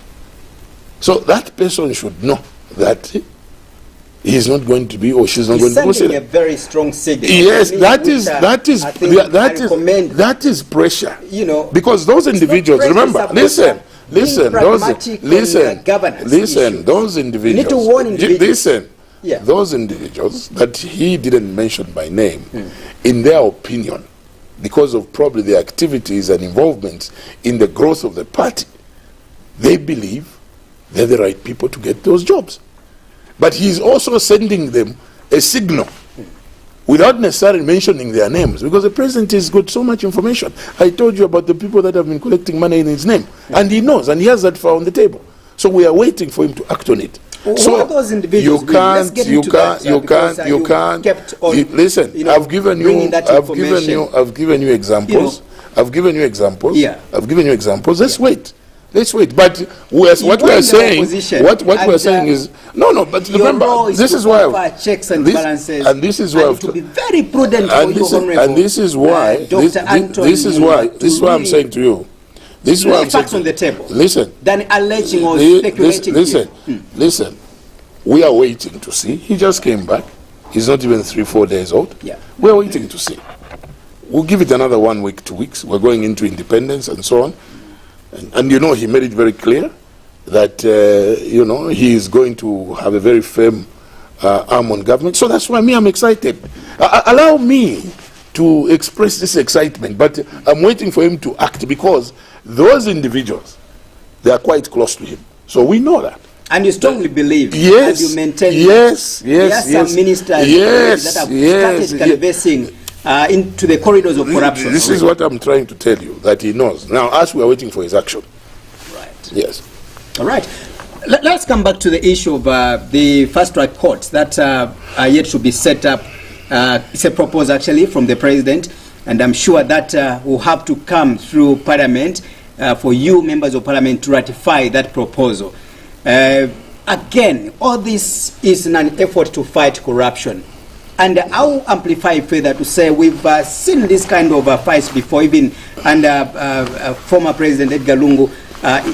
So that person should know that he is not going to be, or she's not going to be. He's sending a very strong signal. Yes, that is pressure. Because those individuals, remember, listen, those individuals that he didn't mention by name, in their opinion, because of probably their activities and involvements in the growth of the party, they believe they're the right people to get those jobs. But he's also sending them a signal without necessarily mentioning their names, because the president has got so much information. I told you about the people that have been collecting money in his name, and he knows, and he has that file on the table. So we are waiting for him to act on it. So what are those individuals? Listen, I've given you examples. I've given you examples. Let's wait. But what we are saying is no. But remember, this is why checks and balances, and this is why to be very prudent for you, Honorable. And this is why this is why I'm saying to you. This is why I'm saying on the table. Listen. Than alleging or speculating. Listen. We are waiting to see. He just came back. He's not even 3-4 days old. Yeah. We are waiting to see. We'll give it another 1 week, 2 weeks. We're going into independence and so on. And he made it very clear that, he is going to have a very firm arm on government. So that's why I'm excited. Allow me to express this excitement, but I'm waiting for him to act, because those individuals, they are quite close to him. So we know that. And you strongly believe, yes, as you maintain, yes, there are some ministers that have started canvassing into the corridors of corruption. This is what I'm trying to tell you, that he knows. Now, as we are waiting for his action. Right. Yes. All right. Let's come back to the issue of the fast-track courts that are yet to be set up. It's a proposal, actually, from the president, and I'm sure that will have to come through Parliament for you, members of Parliament, to ratify that proposal. Again, all this is in an effort to fight corruption. And I'll amplify further to say we've seen this kind of fights before, even under former President Edgar Lungu.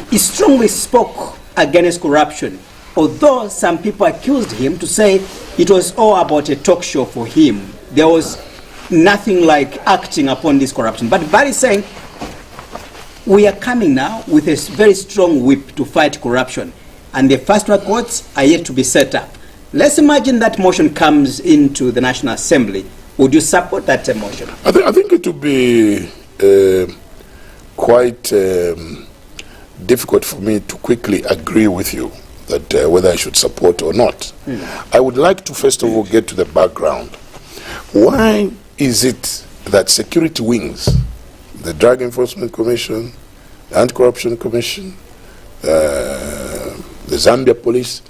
He strongly spoke against corruption, although some people accused him to say it was all about a talk show for him. There was nothing like acting upon this corruption. But Barry is saying we are coming now with a very strong whip to fight corruption, and the fast-track courts are yet to be set up. Let's imagine that motion comes into the National Assembly. Would you support that motion? I think it would be quite difficult for me to quickly agree with you that whether I should support or not. I would like to first of all get to the background. Why is it that security wings, the Drug Enforcement Commission, the Anti-Corruption Commission, the Zambia Police,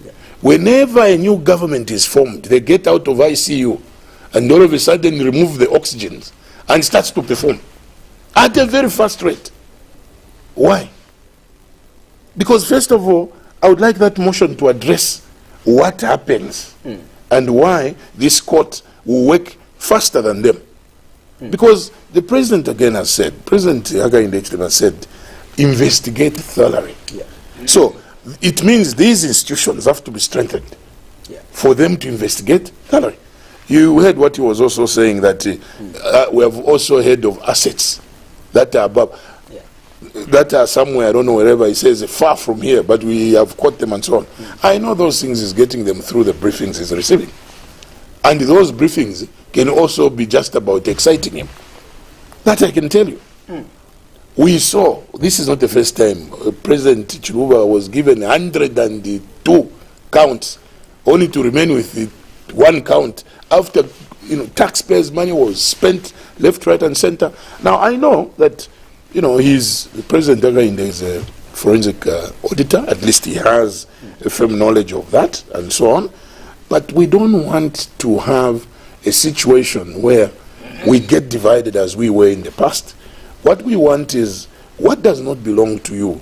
whenever a new government is formed, they get out of ICU and all of a sudden remove the oxygens and starts to perform at a very fast rate? Why? Because first of all, I would like that motion to address what happens and why this court will work faster than them. Because the president again has said, President Hakainde has said, investigate thoroughly. So it means these institutions have to be strengthened for them to investigate thoroughly. You heard what he was also saying, that we have also heard of assets that are above, that are somewhere, I don't know, wherever he says, far from here, but we have caught them and so on. I know those things is getting them through the briefings he's receiving. And those briefings can also be just about exciting him. That I can tell you. We saw, this is not the first time, President Chiluba was given 102 counts, only to remain with the one count after taxpayers' money was spent left, right, and center. Now I know that the President Hakainde is a forensic auditor. At least he has a firm knowledge of that and so on. But we don't want to have a situation where we get divided as we were in the past. What we want is, what does not belong to you,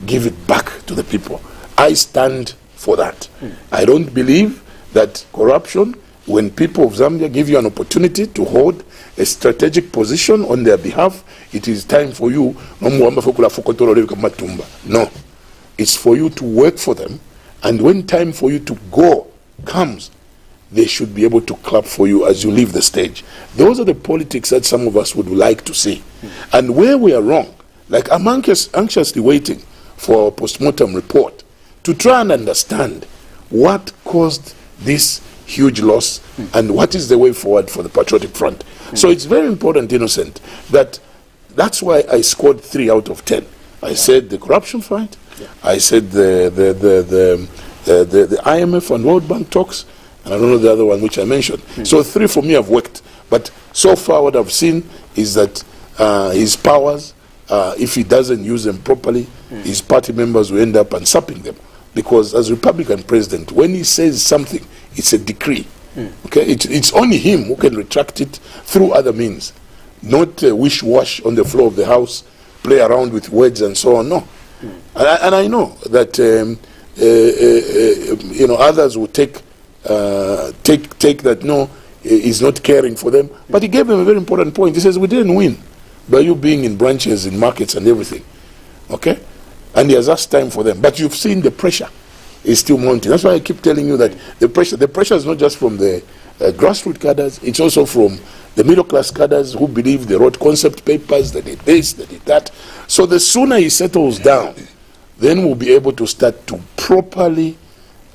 give it back to the people. I stand for that. I don't believe that corruption, when people of Zambia give you an opportunity to hold a strategic position on their behalf, it is time for you. No, it's for you to work for them, and when time for you to go comes, they should be able to clap for you as you leave the stage. Those are the politics that some of us would like to see. And where we are wrong, like I'm anxiously waiting for a post-mortem report to try and understand what caused this huge loss and what is the way forward for the Patriotic Front. So it's very important, Innocent, that's why I scored 3 out of 10. I said the corruption fight, I said the IMF and World Bank talks, and I don't know the other one which I mentioned. So 3 for me have worked. But so far what I've seen is that his powers, if he doesn't use them properly, his party members will end up usurping them. Because as Republican president, when he says something, it's a decree. Okay, it's only him who can retract it through other means. Not wish-wash on the floor of the House, play around with words and so on. No. And I know that others will take that, no, he's not caring for them. But he gave them a very important point. He says, we didn't win by you being in branches, in markets and everything. Okay? And he has asked time for them. But you've seen the pressure is still mounting. That's why I keep telling you that the pressure is not just from the grassroots cadres, it's also from the middle-class cadres who believe they wrote concept papers, they did this, they did that. So the sooner he settles down, then we'll be able to start to properly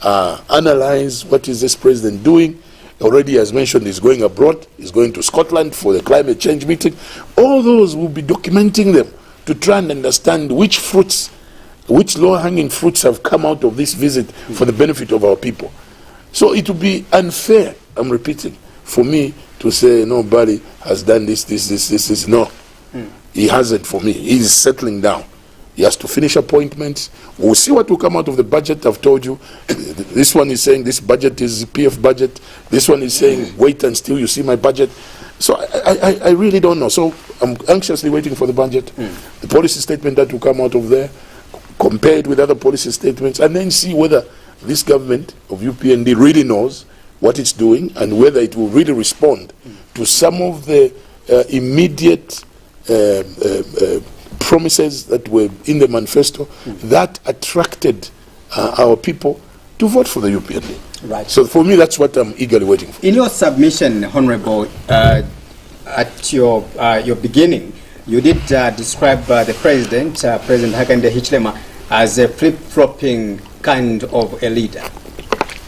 analyze what is this president doing. Already, as mentioned, he's going abroad, he's going to Scotland for the climate change meeting. All those will be documenting them to try and understand which fruits which low-hanging fruits have come out of this visit for the benefit of our people. So it would be unfair, I'm repeating, for me to say nobody has done this. No, he hasn't for me. He's settling down. He has to finish appointments. We'll see what will come out of the budget. I've told you. This one is saying this budget is PF budget. This one is saying wait until you see my budget. So I really don't know. So I'm anxiously waiting for the budget, the policy statement that will come out of there, compared with other policy statements, and then see whether this government of UPND really knows what it's doing and whether it will really respond to some of the immediate promises that were in the manifesto that attracted our people to vote for the UPND. Right. So for me, that's what I'm eagerly waiting for. In your submission, Honorable, at your beginning, you did describe the President Hakainde Hichilema, as a flip-flopping kind of a leader.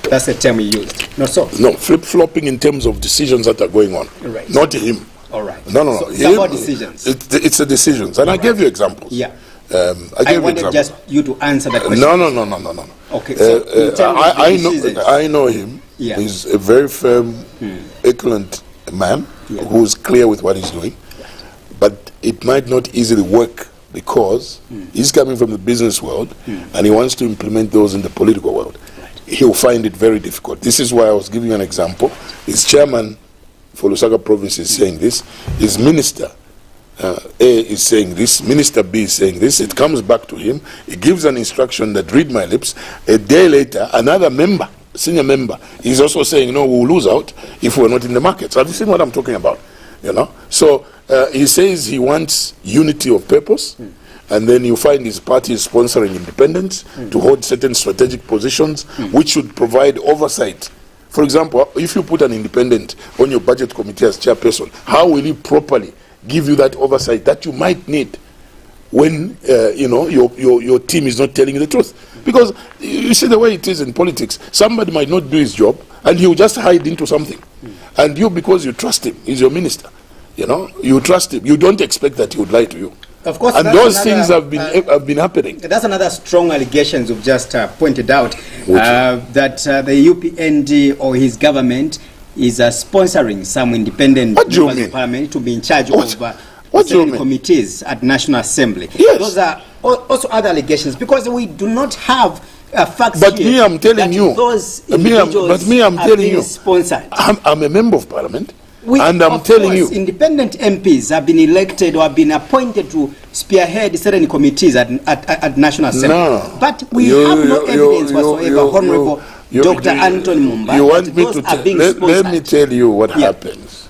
That's the term you used. Not so? No, flip-flopping in terms of decisions that are going on. Right. Not him. All right. No. So it's about decisions. It's the decisions. And I gave you examples. Yeah. I wanted just you to answer that question. No. Okay. So in terms of I know him. Yeah. He's a very firm, excellent man who's clear with what he's doing. But it might not easily work because he's coming from the business world and he wants to implement those in the political world. He'll find it very difficult. This is why I was giving you an example. His chairman for Lusaka province is saying this. His minister A is saying this, Minister B is saying this. It comes back to him. He gives an instruction that read my lips. A day later, another member, senior member, is also saying, no, we'll lose out if we're not in the market. So have you seen what I'm talking about? So he says he wants unity of purpose. And then you find his party is sponsoring independence to hold certain strategic positions, which should provide oversight. For example, if you put an independent on your budget committee as chairperson, how will he properly give you that oversight that you might need when your team is not telling you the truth? Because you see the way it is in politics, somebody might not do his job and he'll just hide into something. And you, because you trust him, he's your minister, you trust him, you don't expect that he would lie to you. Of course, and those things have been happening. That's another strong allegations you've just pointed out, that the UPND or his government is sponsoring some independent members of parliament to be in charge of certain committees at National Assembly. Yes. Those are also other allegations, because we do not have facts. But me, I'm telling you. Those individuals I'm telling you. Sponsored. I'm a member of parliament. And I'm telling you, independent MPs have been elected or have been appointed to spearhead certain committees at National Assembly. No. But we have no evidence whatsoever, Honorable Dr. Anthony Mumba. You want me to let me tell you what happens.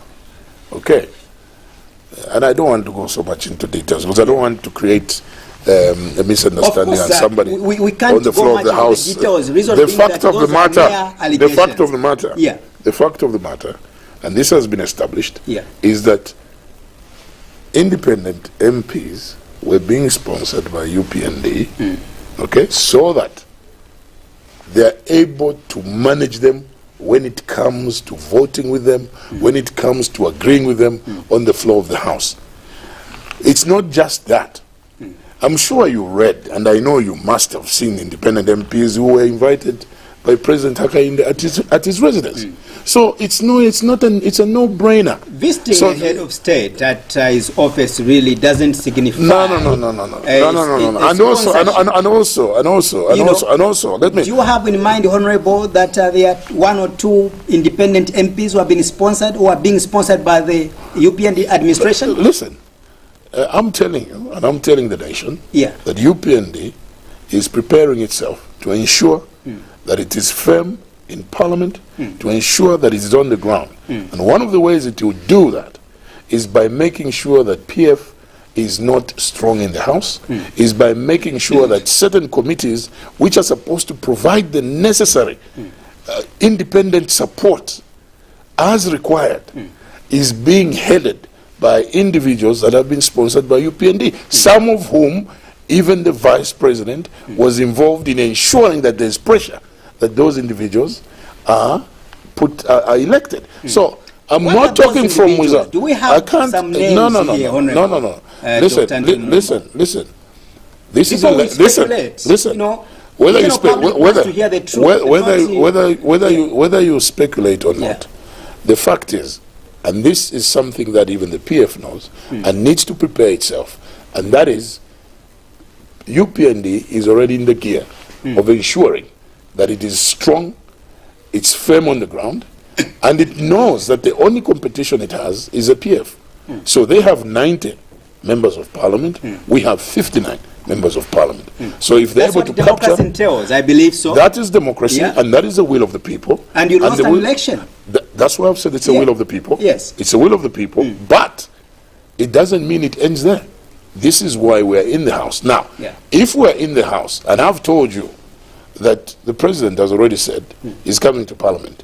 Okay. And I don't want to go so much into details because I don't want to create a misunderstanding on somebody we can't on the floor of the House. The fact of the matter, and this has been established, is that independent MPs were being sponsored by UPND, okay, so that they are able to manage them when it comes to voting with them, when it comes to agreeing with them on the floor of the House. It's not just that. I'm sure you read, and I know you must have seen independent MPs who were invited by President Hakainde at his residence. So it's a no-brainer. Visiting the head of state at his office really doesn't signify. No. And also, let me. Do you have in mind, Honorable, that there are one or two independent MPs who have been sponsored or are being sponsored by the UPND administration? Listen, I'm telling you, and I'm telling the nation, that UPND is preparing itself to ensure that it is firm in Parliament, to ensure that it is on the ground. And one of the ways it will do that is by making sure that PF is not strong in the House, is by making sure that certain committees which are supposed to provide the necessary independent support as required is being headed by individuals that have been sponsored by UPND, some of whom even the Vice President was involved in ensuring that there's pressure that those individuals are elected. So I'm not talking from without. Do we have some names here, Honorable? No. Listen. This is People a will speculate, listen. you know, Whether you you know, public wants to hear the truth, whether you speculate or not, the fact is, and this is something that even the PF knows and needs to prepare itself, and that is, UPND is already in the gear of ensuring that it is strong, it's firm on the ground, and it knows that the only competition it has is a PF. So they have 90 members of parliament, we have 59 members of parliament. So if they're able to capture... That's what democracy entails, I believe so. That is democracy, and that is the will of the people. And you lost an election. That's why I've said it's the will of the people. Yes. It's the will of the people, but it doesn't mean it ends there. This is why we're in the House. Now, if we're in the House, and I've told you that the President has already said he's coming to Parliament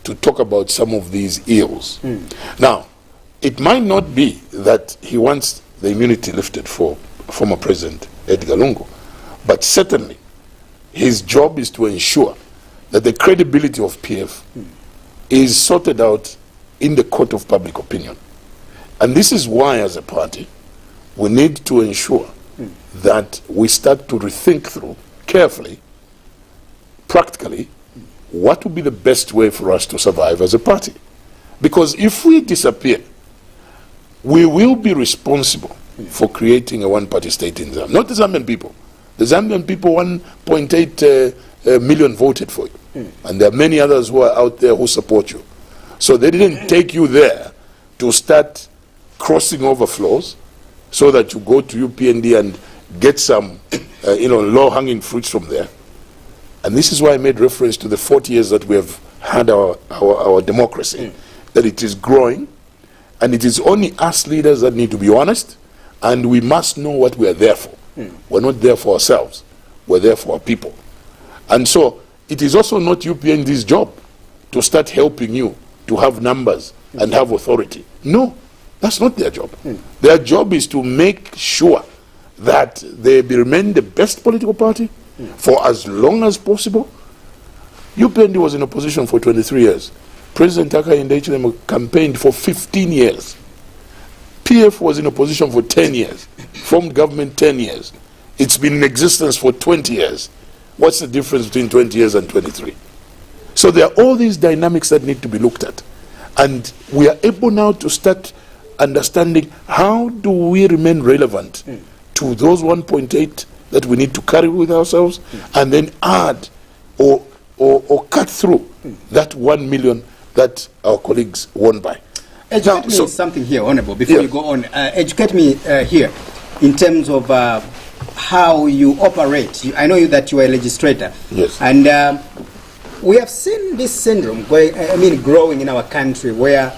to talk about some of these ills. Now, it might not be that he wants the immunity lifted for former President Edgar Lungu, but certainly his job is to ensure that the credibility of PF is sorted out in the court of public opinion. And this is why, as a party, we need to ensure that we start to rethink through carefully, practically, what would be the best way for us to survive as a party. Because if we disappear, we will be responsible for creating a one-party state in Zambia. Not the Zambian people. The Zambian people, 1.8 million voted for you. And there are many others who are out there who support you. So they didn't take you there to start crossing over floors so that you go to UPND and get some low-hanging fruits from there. And this is why I made reference to the 40 years that we have had our democracy, that it is growing, and it is only us leaders that need to be honest, and we must know what we are there for. We're not there for ourselves. We're there for our people. And so it is also not UPND's job to start helping you to have numbers and have authority. No, that's not their job. Their job is to make sure that they remain the best political party for as long as possible. UPND was in opposition for 23 years. President Hakainde Hichilema campaigned for 15 years. PF was in opposition for 10 years. Formed government 10 years. It's been in existence for 20 years. What's the difference between 20 years and 23? So there are all these dynamics that need to be looked at. And we are able now to start understanding how do we remain relevant to those 1.8 that we need to carry with ourselves, and then add or cut through that 1 million that our colleagues won by. Educate me something here, Honorable, before you go on. Educate me here in terms of how you operate. I know that you are a legislator. Yes. And we have seen this syndrome, growing in our country, where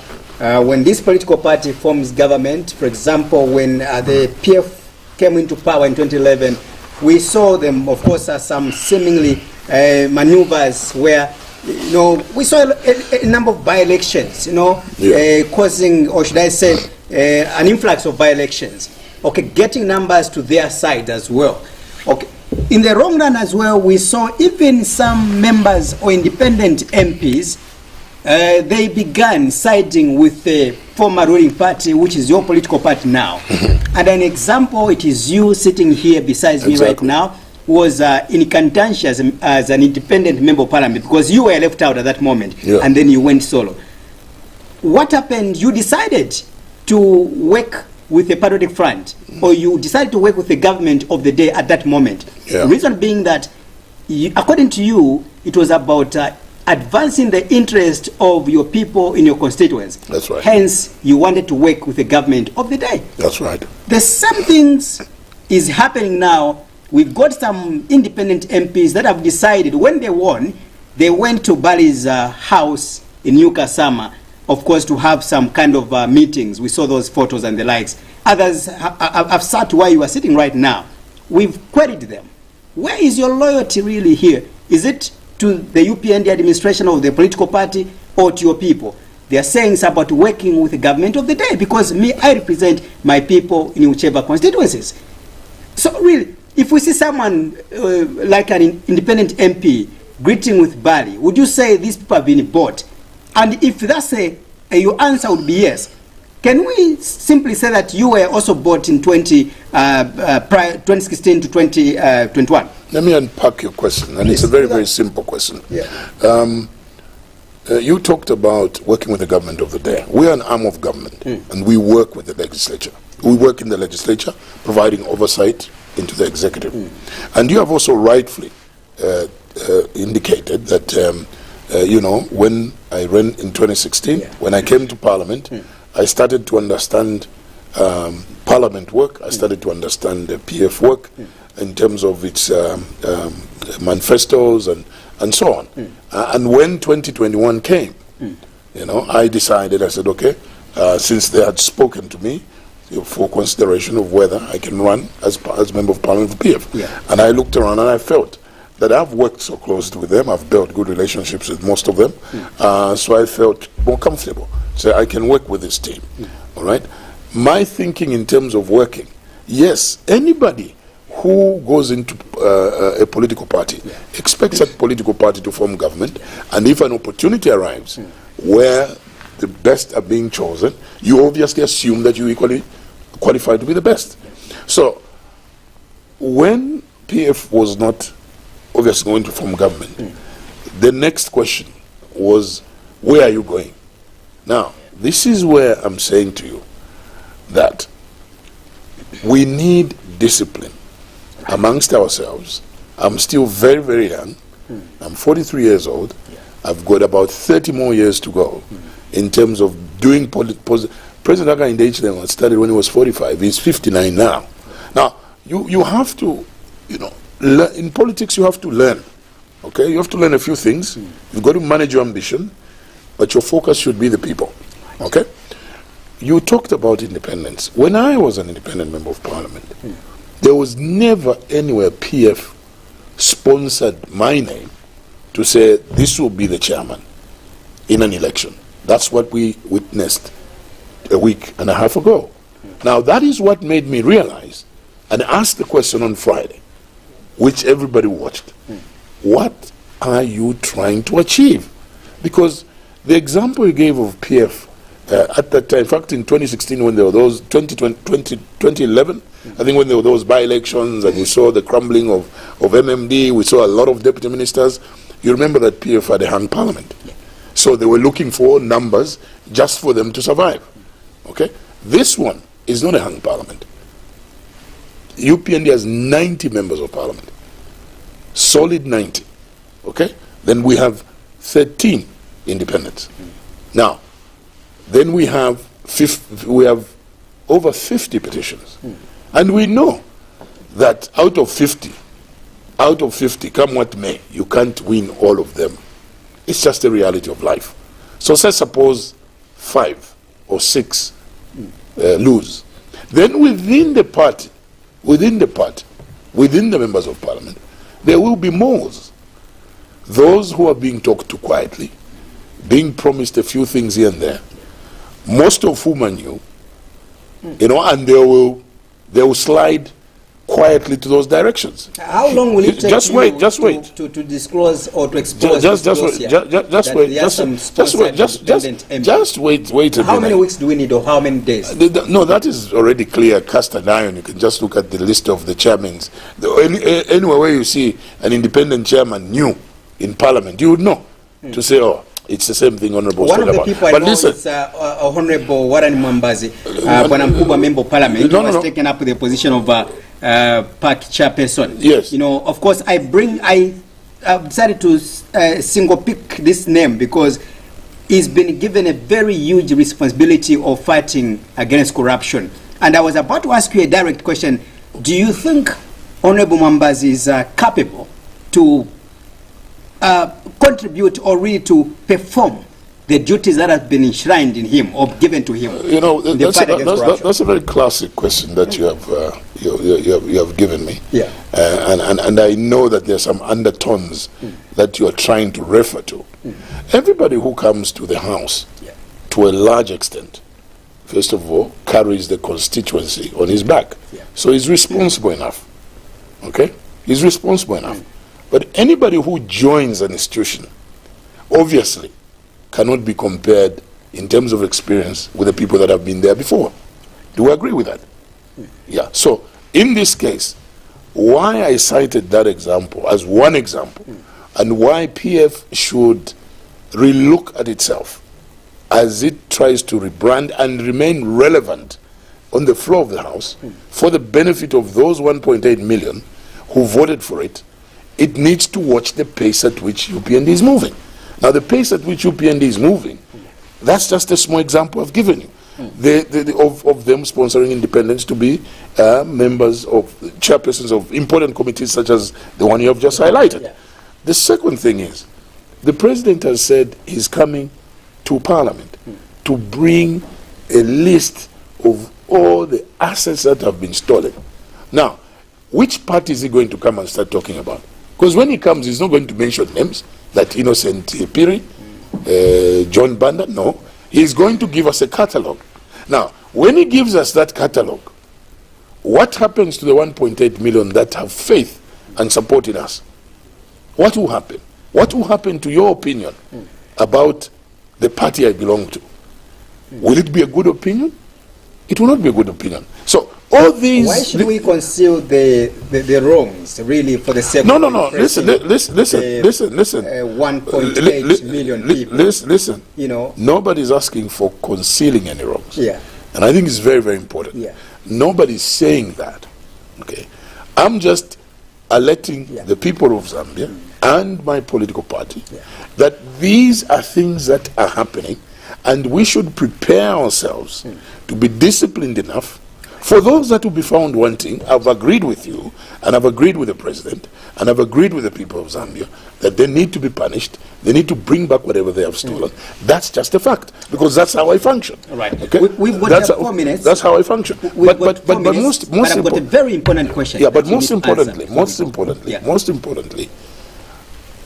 when this political party forms government, for example, when the PF came into power in 2011, we saw them, of course, as some seemingly maneuvers where, we saw a number of by-elections, causing, or should I say, an influx of by-elections. Okay, getting numbers to their side as well. Okay, in the long run as well, we saw even some members or independent MPs, they began siding with the former ruling party, which is your political party now. And an example, it is you sitting here besides me right now, was in KANTANSHI as an independent member of parliament, because you were left out at that moment, and then you went solo. What happened? You decided to work with the Patriotic Front, or you decided to work with the government of the day at that moment. The reason being that, according to you, it was about advancing the interest of your people in your constituents. That's right. Hence, you wanted to work with the government of the day. That's right. The same things is happening now. We've got some independent MPs that have decided when they won, they went to Bali's house in New Kasama, of course, to have some kind of meetings. We saw those photos and the likes. Others have sat where you are sitting right now. We've queried them. Where is your loyalty really here? Is it to the UPND administration of the political party or to your people? They are saying it's about working with the government of the day, because I represent my people in whichever constituencies. So really, if we see someone like an independent MP greeting with Bali, would you say these people have been bought? And if that's your answer would be yes, can we simply say that you were also bought in 2016 to 2021? Let me unpack your question, and it's a very, very simple question. Yeah. You talked about working with the government of the day. We are an arm of government, and we work with the legislature. We work in the legislature, providing oversight into the executive. And you have also rightfully indicated that, you know, when I ran in 2016, when I came to Parliament, I started to understand Parliament work. I started to understand the PF work in terms of its manifestos and so on. And when 2021 came, you know, I decided, I said, okay, since they had spoken to me for consideration of whether I can run as Member of Parliament for PF. And I looked around and I felt that I've worked so closely with them, I've built good relationships with most of them, so I felt more comfortable. So I can work with this team, all right? My thinking in terms of working, yes, anybody who goes into a political party expects that political party to form government, and if an opportunity arrives where the best are being chosen, you obviously assume that you equally qualify to be the best. So when PF was not obviously going to form government, the next question was, where are you going? Now, this is where I'm saying to you that we need discipline amongst ourselves. I'm still very, very young. I'm 43 years old. I've got about 30 more years to go in terms of doing President Hakainde started when he was 45. He's 59 now. Now, you have to, you know, in politics you have to learn. Okay, you have to learn a few things. You've got to manage your ambition, but your focus should be the people. Okay? You talked about independence. When I was an independent Member of Parliament, there was never anywhere PF sponsored my name to say this will be the chairman in an election. That's what we witnessed a week and a half ago. Now that is what made me realize and ask the question on Friday, which everybody watched. What are you trying to achieve? Because the example you gave of PF at that time, in fact in 2016 when there were those, 2011, I think when there were those by-elections and we saw the crumbling of MMD, we saw a lot of deputy ministers, you remember that PF had a hung parliament. So they were looking for numbers just for them to survive. Okay? This one is not a hung parliament. UPND has 90 members of parliament. Solid 90. Okay? Then we have 13 independents. Now, then we have over 50 petitions. And we know that out of 50, come what may, you can't win all of them. It's just the reality of life. So say suppose 5 or 6 lose. Then within the party, within the members of parliament, there will be moles. Those who are being talked to quietly, being promised a few things here and there, most of whom are new, you know, and they will slide quietly to those directions. How long will it take just wait to disclose or to expose? Just wait. How many weeks do we need, or how many days? No, that is already clear, cast an iron. You can just look at the list of the chairmen. Anywhere where you see an independent chairman new in parliament, you would know to say, oh, it's the same thing Honorable One of the people I know is Honorable Warren Mwambazi, Bwana Mkubwa Member of Parliament, who was taken up with the position of park chairperson. Yes. You know, of course, I decided to single pick this name because he's been given a very huge responsibility of fighting against corruption. And I was about to ask you a direct question. Do you think Honorable Mwambazi is capable to contribute or really to perform the duties that have been enshrined in him or given to him? You know, that's a very classic question that you have given me. Yeah. And I know that there are some undertones that you are trying to refer to. Everybody who comes to the house, to a large extent, first of all, carries the constituency on his back. So he's responsible enough. Okay? He's responsible enough. But anybody who joins an institution, obviously, cannot be compared in terms of experience with the people that have been there before. Do we agree with that? Yeah. So in this case, why I cited that example as one example, and why PF should relook at itself as it tries to rebrand and remain relevant on the floor of the House for the benefit of those 1.8 million who voted for it, it needs to watch the pace at which UPND is moving. Now, the pace at which UPND is moving, that's just a small example I've given you. Of them sponsoring independents to be members of, chairpersons of important committees such as the one you have just highlighted. Yeah. The second thing is, the president has said he's coming to Parliament to bring a list of all the assets that have been stolen. Now, which party is he going to come and start talking about? Because when he comes, he's not going to mention names, that Innocent Piri, John Banda, no. He's going to give us a catalogue. Now, when he gives us that catalogue, what happens to the 1.8 million that have faith and support in us? What will happen? What will happen to your opinion about the party I belong to? Will it be a good opinion? It will not be a good opinion. So all these... Why should we conceal the wrongs, really, for the sake no, of... No, no, listen. 1.8 million people. Listen. You know, nobody's asking for concealing any wrongs. Yeah. And I think it's very, very important. Yeah. Nobody's saying that. Okay. I'm just alerting the people of Zambia and my political party that these are things that are happening, and we should prepare ourselves to be disciplined enough. For those that will be found wanting, I've agreed with you, and I've agreed with the president, and I've agreed with the people of Zambia that they need to be punished. They need to bring back whatever they have stolen. That's just a fact, because that's how I function. All right. Okay? We've got 4 minutes. That's how I function. But most I've got a very important question. Yeah, but most importantly,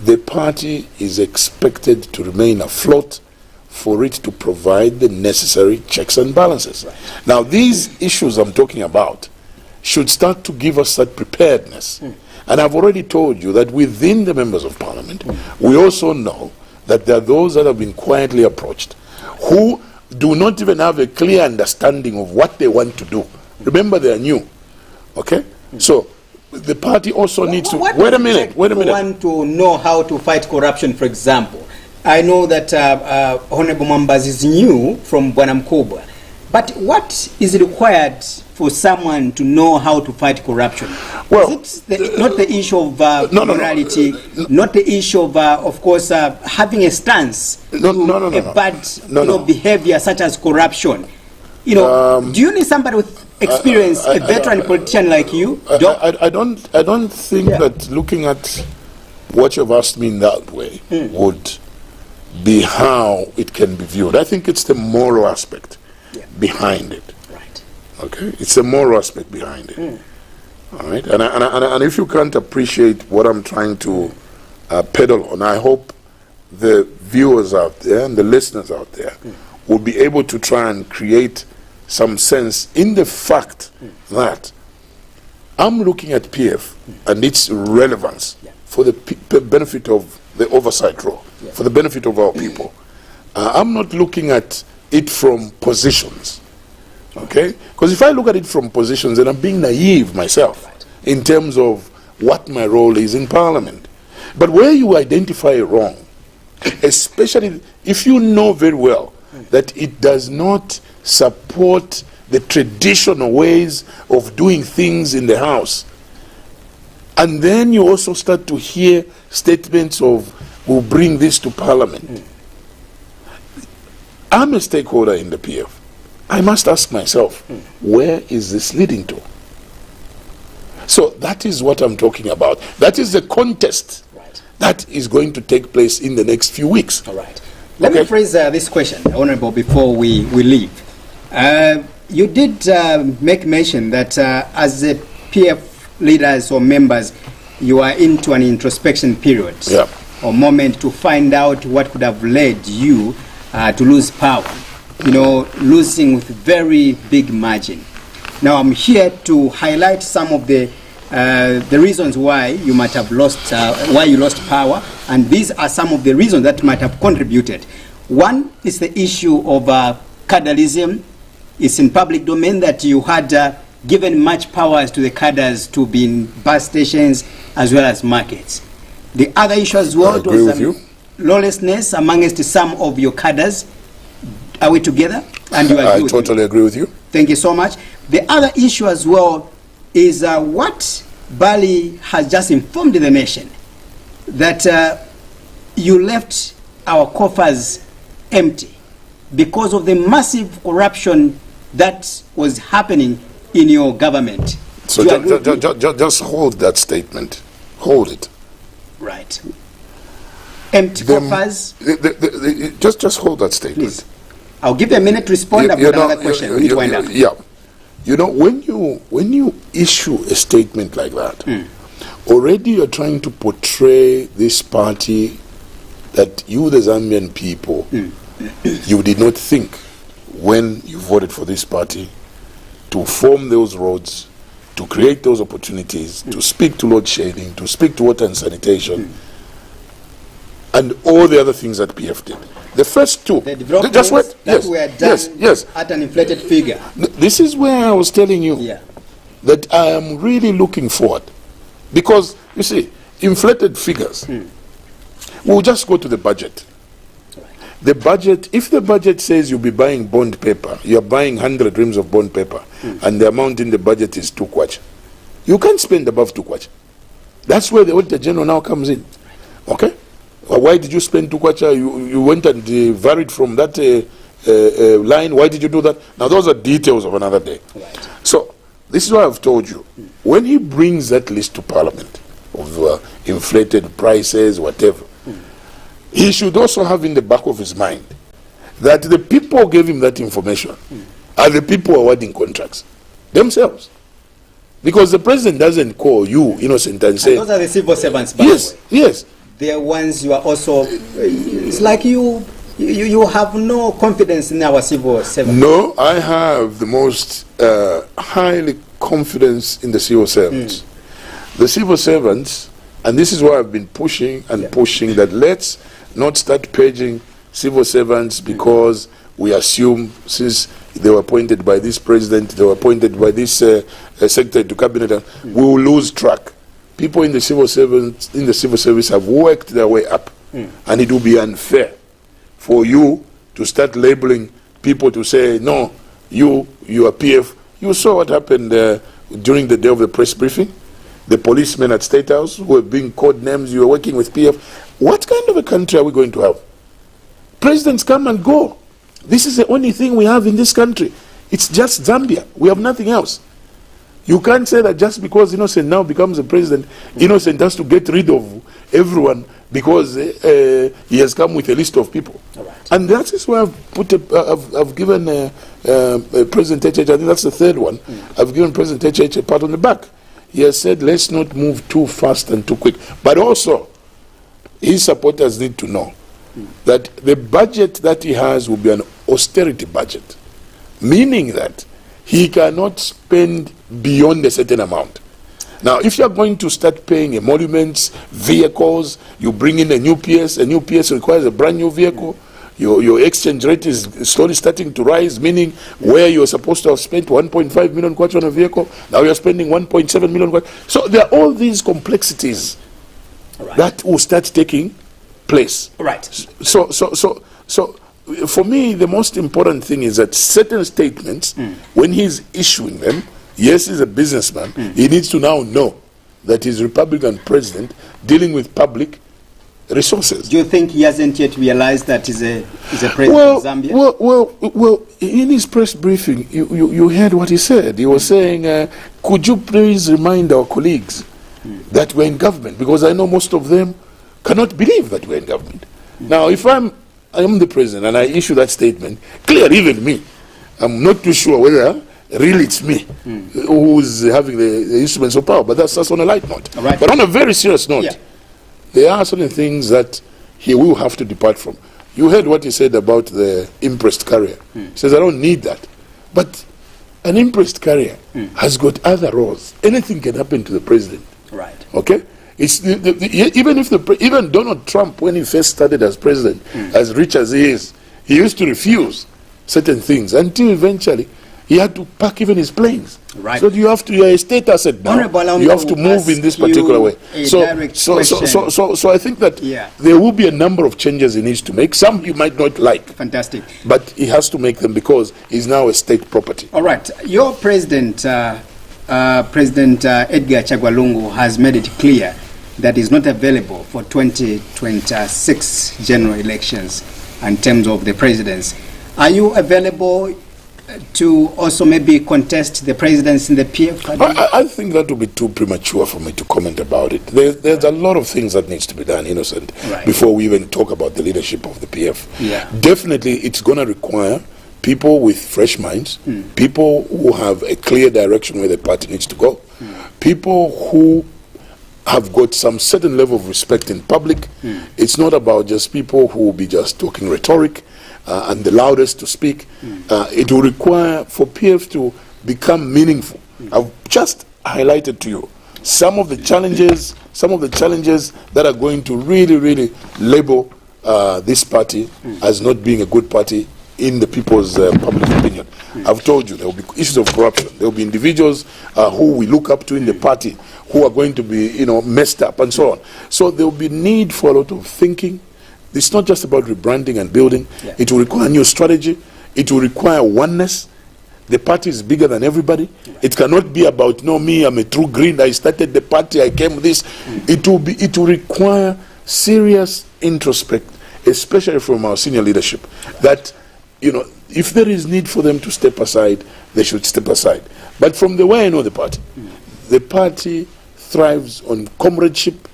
the party is expected to remain afloat for it to provide the necessary checks and balances. Right. Now, these issues I'm talking about should start to give us that preparedness. And I've already told you that within the members of parliament, we also know that there are those that have been quietly approached who do not even have a clear understanding of what they want to do. Remember, they are new. Okay? So the party also needs to... Wait a minute. Want to know how to fight corruption, for example. I know that Honorable Mumba is new from Bwana Mkubwa, but what is required for someone to know how to fight corruption? Well, is it not the issue of morality, not the issue of course, having a stance to bad behavior such as corruption? You know, do you need somebody with experience, a veteran politician like you? I don't think that looking at what you've asked me in that way would be how it can be viewed. I think it's the moral aspect behind it. Right. Okay? It's the moral aspect behind it. All right? And if you can't appreciate what I'm trying to peddle on, I hope the viewers out there and the listeners out there will be able to try and create some sense in the fact that I'm looking at PF and its relevance for the benefit of the oversight role, for the benefit of our people. I'm not looking at it from positions, okay? Because if I look at it from positions, then I'm being naive myself in terms of what my role is in Parliament. But where you identify wrong, especially if you know very well that it does not support the traditional ways of doing things in the House, and then you also start to hear statements of, we'll bring this to Parliament. I'm a stakeholder in the PF. I must ask myself, where is this leading to? So that is what I'm talking about. That is the contest that is going to take place in the next few weeks. All right. Let me phrase this question, Honorable, before we leave. You did make mention that as the PF leaders or members, you are into an introspection period or moment to find out what could have led you to lose power, you know, losing with very big margin. Now I'm here to highlight some of the reasons why you might have lost, why you lost power, and these are some of the reasons that might have contributed. One is the issue of cadreism. It's in public domain that you had given much powers to the cadres to be in bus stations as well as markets. The other issue as well was lawlessness amongst some of your cadres. Are we together? And you agree I totally agree with you. Thank you so much. The other issue as well is what Bali has just informed the nation, that you left our coffers empty because of the massive corruption that was happening in your government. So just hold that statement. Hold it. Right. Empty coffers. Just hold that statement. Please. I'll give you a minute to respond. I've got another question. We need to wind up. Yeah. You know, when you issue a statement like that, already you're trying to portray this party that you, the Zambian people, you did not think when you voted for this party to form those roads, to create those opportunities, to speak to load shedding, to speak to water and sanitation, and all the other things that PF did. The first two, just wait. Yes. At an inflated figure. This is where I was telling you that I am really looking forward, because you see, inflated figures. We'll just go to the budget. The budget, if the budget says you'll be buying bond paper, you're buying 100 reams of bond paper, and the amount in the budget is 2 kwacha, you can't spend above 2 kwacha. That's where the Auditor General now comes in. Okay? Well, why did you spend 2 kwacha? You went and varied from that line. Why did you do that? Now, those are details of another day. Right. So, this is what I've told you. When he brings that list to Parliament of inflated prices, whatever, he should also have in the back of his mind that the people who gave him that information are the people awarding contracts themselves. Because the president doesn't call you innocent and say... And those are the civil servants, by the way. Yes. They're ones you are also... It's like you have no confidence in our civil servants. No, I have the most highly confidence in the civil servants. The civil servants, and this is why I've been pushing and pushing, that let's not start paging civil servants because we assume since they were appointed by this president, they were appointed by this secretary to cabinet, we will lose track. People in the civil service have worked their way up, and it will be unfair for you to start labeling people to say, no, you are PF. You saw what happened during the day of the press briefing. The policemen at State House who were being called names, you were working with PF. What kind of a country are we going to have? Presidents come and go. This is the only thing we have in this country. It's just Zambia. We have nothing else. You can't say that just because Innocent now becomes a president, Innocent has to get rid of everyone because he has come with a list of people. Right. And that is why I've given President HH, I think that's the third one, I've given President HH a pat on the back. He has said, let's not move too fast and too quick. But also, his supporters need to know that the budget that he has will be an austerity budget, meaning that he cannot spend beyond a certain amount. Now, if you're going to start paying emoluments, vehicles, you bring in a new PS requires a brand new vehicle, your exchange rate is slowly starting to rise, meaning where you're supposed to have spent 1.5 million kwacha on a vehicle, now you're spending 1.7 million kwacha. So there are all these complexities that will start taking place. Right. So for me, the most important thing is that certain statements, when he's issuing them, yes, he's a businessman, he needs to now know that he's Republican president dealing with public resources. Do you think he hasn't yet realized that he's a president of Zambia? Well, in his press briefing, you heard what he said. He was saying, could you please remind our colleagues that we're in government? Because I know most of them cannot believe that we're in government. Now, if I am the president and I issue that statement, clear, even me, I'm not too sure whether really it's me who's having the instruments of power, but that's on a light note. Right. But on a very serious note, there are certain things that he will have to depart from. You heard what he said about the impressed carrier. He says, I don't need that. But an impressed carrier has got other roles. Anything can happen to the president. Right. Okay? It's even Donald Trump, when he first started as president, as rich as he is, He used to refuse certain things until eventually he had to pack even his planes. Right. So you have to, you're a state asset now. You have to move in this particular way. So I think that there will be a number of changes he needs to make. Some you might not like. Fantastic. But he has to make them because he's now a state property. All right. Your president, President Edgar Chagwa Lungu, has made it clear that he's not available for 2026 general elections in terms of the presidency. Are you available to also maybe contest the presidency in the PF? I think that would be too premature for me to comment about it. There's a lot of things that needs to be done, Innocent, before we even talk about the leadership of the PF. Yeah. Definitely, it's going to require people with fresh minds, people who have a clear direction where the party needs to go, people who have got some certain level of respect in public. It's not about just people who will be just talking rhetoric and the loudest to speak. It will require for PF to become meaningful. I've just highlighted to you some of the challenges that are going to really label this party as not being a good party in the people's public opinion. I've told you there will be issues of corruption. There will be individuals who we look up to in the party who are going to be, messed up and so on. So there will be need for a lot of thinking. It's not just about rebranding and building. It will require a new strategy. It will require oneness. The party is bigger than everybody. It cannot be about, me, I'm a true green, I started the party, I came this. It will require serious introspect, especially from our senior leadership, that if there is need for them to step aside, they should step aside. But from the way I know the party thrives on comradeship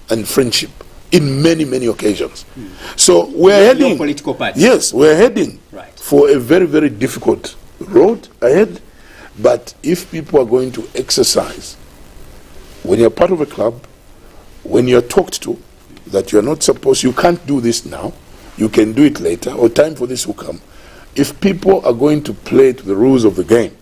and friendship in many occasions. So we're heading, political party. Yes, we're heading for a very difficult road ahead. But if people are going to exercise, when you're part of a club, when you're talked to, that you're not supposed, you can't do this now, you can do it later, or time for this will come. If people are going to play to the rules of the game,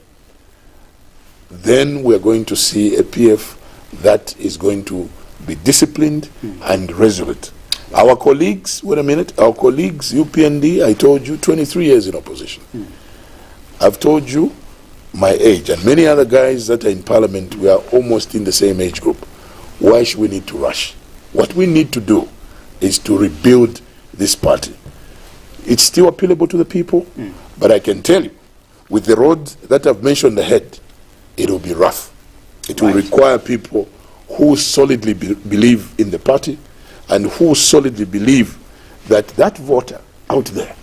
then we're going to see a PF that is going to be disciplined and resolute. Our colleagues, our colleagues, UPND, I told you, 23 years in opposition. I've told you my age, and many other guys that are in parliament, we are almost in the same age group. Why should we need to rush? What we need to do is to rebuild this party. It's still appealable to the people, but I can tell you, with the road that I've mentioned ahead, it will be rough. It will require people who solidly believe in the party and who solidly believe that that voter out there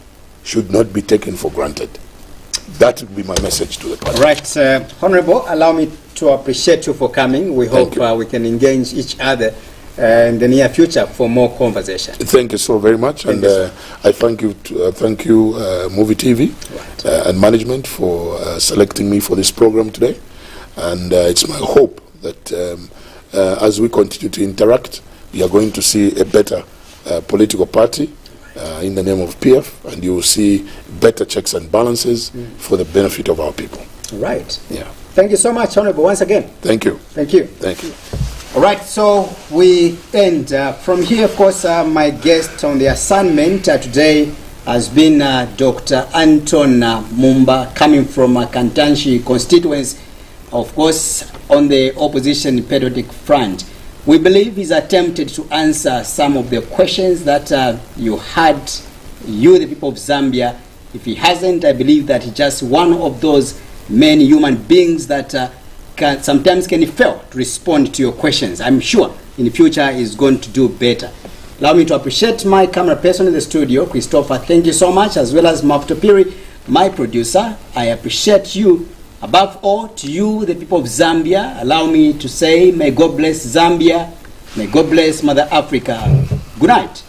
should not be taken for granted. That would be my message to the party. Right. Honorable, allow me to appreciate you for coming. We hope we can engage each other in the near future for more conversation. Thank you so very much, and I thank you, Muvi TV and management for selecting me for this program today. And it's my hope that as we continue to interact, we are going to see a better political party in the name of PF, and you will see better checks and balances for the benefit of our people. Right. Yeah. Thank you so much, Honorable, once again. Thank you. Thank you. Thank you. All right, so we end. From here, of course, my guest on the assignment today has been Dr. Anton Mumba, coming from KANTANSHI constituency, of course, on the opposition patriotic front. We believe he's attempted to answer some of the questions that you had, the people of Zambia. If he hasn't, I believe that he's just one of those many human beings that sometimes can fail to respond to your questions. I'm sure in the future he's going to do better. Allow me to appreciate my camera person in the studio, Christopher. Thank you so much, as well as Mafutopiri, my producer. I appreciate you. Above all, to you, the people of Zambia, allow me to say, may God bless Zambia, may God bless Mother Africa. Good night.